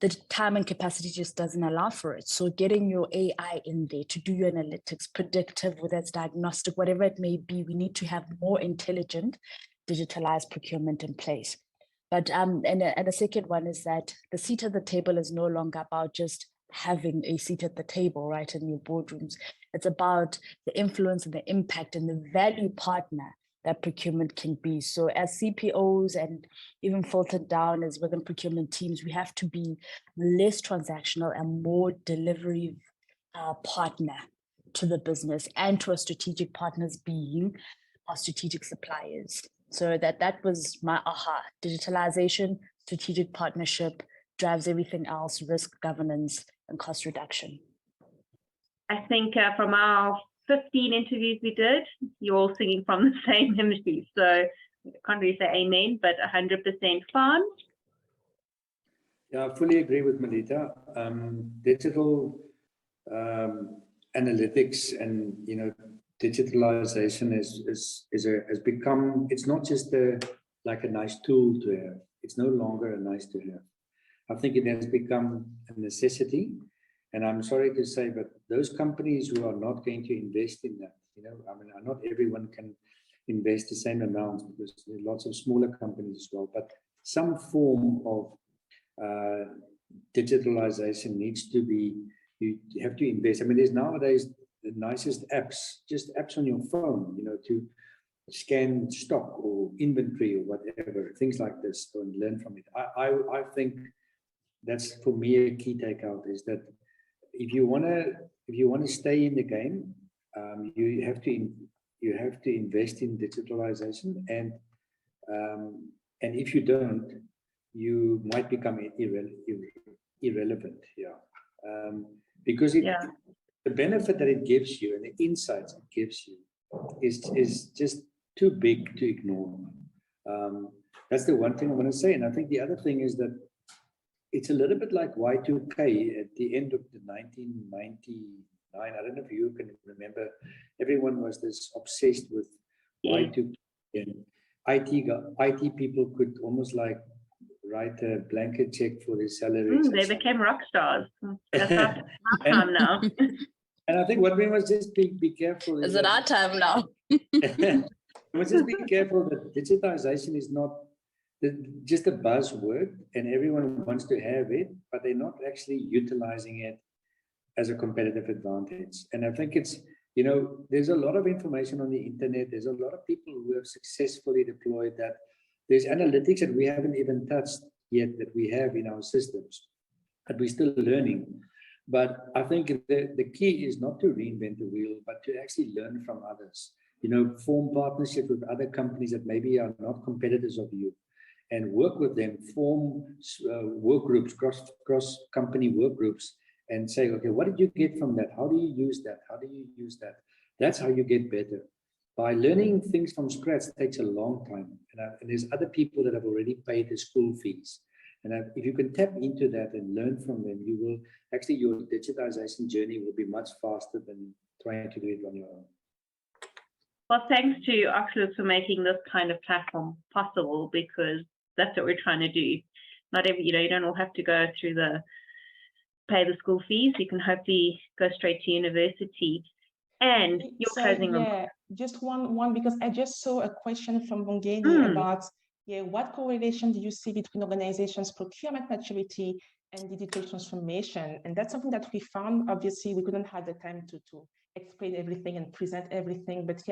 the time and capacity just doesn't allow for it. So getting your AI in there to do your analytics, predictive, whether it's diagnostic, whatever it may be, we need to have more intelligent, digitalized procurement in place. But and the second one is that the seat at the table is no longer about just having a seat at the table, right, in your boardrooms. It's about the influence and the impact and the value partner that procurement can be. So as CPOs and even filtered down as within procurement teams, we have to be less transactional and more delivery partner to the business and to our strategic partners being our strategic suppliers. So that was my aha. Digitalization, strategic partnership drives everything else, risk governance and cost reduction. I think from our 15 interviews we did, you're all singing from the same hymn sheet. So I can't really say amen, but 100% Fawn. Yeah, I fully agree with Melita. Digital analytics and digitalization has become. It's not just like a nice tool to have. It's no longer a nice to have. I think it has become a necessity. And I'm sorry to say, but those companies who are not going to invest in that, not everyone can invest the same amount because there are lots of smaller companies as well. But some form of digitalization needs to be, you have to invest. I mean, there's nowadays the nicest apps, just apps on your phone, to scan stock or inventory or whatever, things like this, and learn from it. I think that's, for me, a key takeout is that if you want to stay in the game, you have to invest in digitalization, and if you don't, you might become irrelevant. Because the benefit that it gives you and the insights it gives you is just too big to ignore. That's the one thing I want to say. And I think the other thing is that it's a little bit like Y2K at the end of the 1999. I don't know if you can remember. Everyone was this obsessed with Y2K, and IT people could almost like write a blanket check for their salaries. They became rock stars. That's our time now. And I think what we must just be careful. Is it our time now? We must just be careful that digitization is not just a buzzword, and everyone wants to have it, but they're not actually utilizing it as a competitive advantage. And I think it's, there's a lot of information on the internet. There's a lot of people who have successfully deployed that. There's analytics that we haven't even touched yet that we have in our systems, that we're still learning. But I think the key is not to reinvent the wheel, but to actually learn from others. Form partnerships with other companies that maybe are not competitors of you, and work with them, form work groups, cross-company work groups, and say, okay, what did you get from that? How do you use that? How do you use that? That's how you get better. By learning things from scratch takes a long time. And there's other people that have already paid the school fees. And if you can tap into that and learn from them, you will actually, your digitization journey will be much faster than trying to do it on your own. Well, thanks to Oxalys for making this kind of platform possible, because that's what we're trying to do. Not every, you don't all have to go through pay the school fees. You can hopefully go straight to university. And you're closing on. Just one, because I just saw a question from Bongeni about, what correlation do you see between organizations' procurement maturity and digital transformation? And that's something that we found. Obviously, we couldn't have the time to explain everything and present everything, but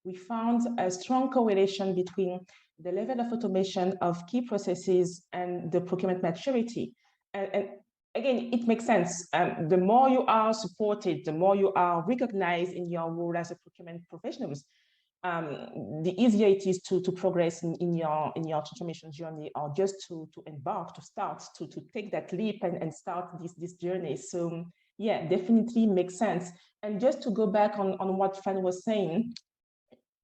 we found a strong correlation between the level of automation of key processes and the procurement maturity. And again, it makes sense. The more you are supported, the more you are recognized in your role as a procurement professionals, the easier it is to progress in your transformation journey, or just to embark, to start, to take that leap and start this journey. So definitely makes sense. And just to go back on what Fan was saying,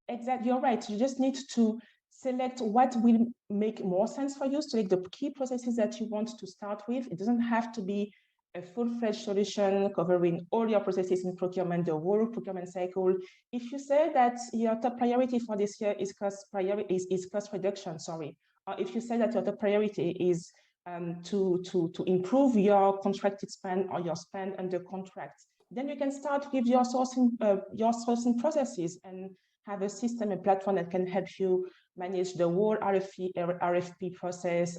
exactly, you're right. You just need to select what will make more sense for you. Select the key processes that you want to start with. It doesn't have to be a full-fledged solution covering all your processes in procurement, the whole procurement cycle. If you say that your top priority for this year is cost reduction, or if you say that your top priority is to improve your contracted spend or your spend under contract, then you can start with your sourcing processes and have a system, a platform that can help you manage the whole RFP process,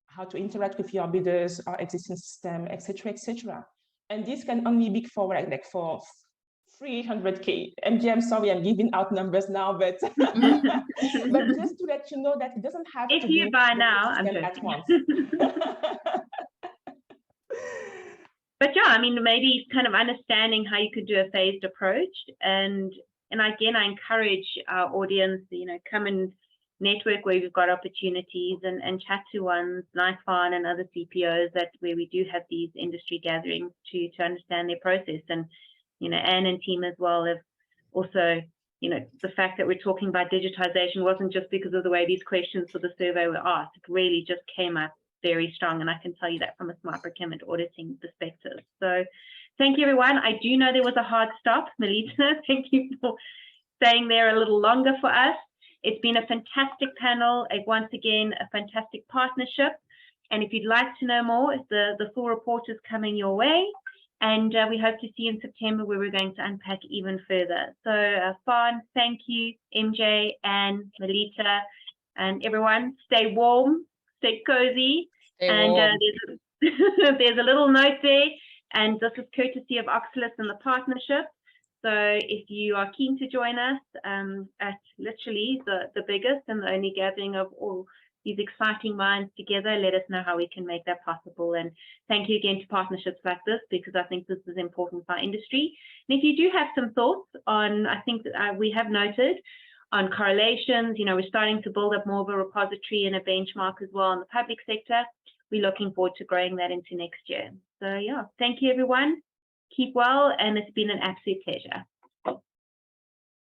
how to interact with your bidders or existing system, etc., etc. And this can only be for like for 300K. MG, I'm sorry, I'm giving out numbers now, but but just to let you know that it doesn't have if to you be buy now, I'm at once. But I mean, maybe kind of understanding how you could do a phased approach, and again, I encourage our audience, come and network where we've got opportunities, and chat to ones like Fan and other CPOs where we do have these industry gatherings to understand their process. And Anne and team as well have also, the fact that we're talking about digitization wasn't just because of the way these questions for the survey were asked. It really just came up very strong, and I can tell you that from a smart procurement auditing perspective. So thank you, everyone. I do know there was a hard stop. Melita, thank you for staying there a little longer for us. It's been a fantastic panel, once again, a fantastic partnership. And if you'd like to know more, the full report is coming your way. And we hope to see you in September, where we're going to unpack even further. So Fawn, thank you, MJ and Melita, and everyone, stay warm, stay cozy. Stay and warm. there's a little note there, and this is courtesy of Oxalys and the partnership. So if you are keen to join us at literally the biggest and the only gathering of all these exciting minds together, let us know how we can make that possible. And thank you again to partnerships like this, because I think this is important for our industry. And if you do have some thoughts on, I think that we have noted on correlations, you know, we're starting to build up more of a repository and a benchmark as well in the public sector. We're looking forward to growing that into next year. So yeah, thank you everyone. Keep well, and it's been an absolute pleasure.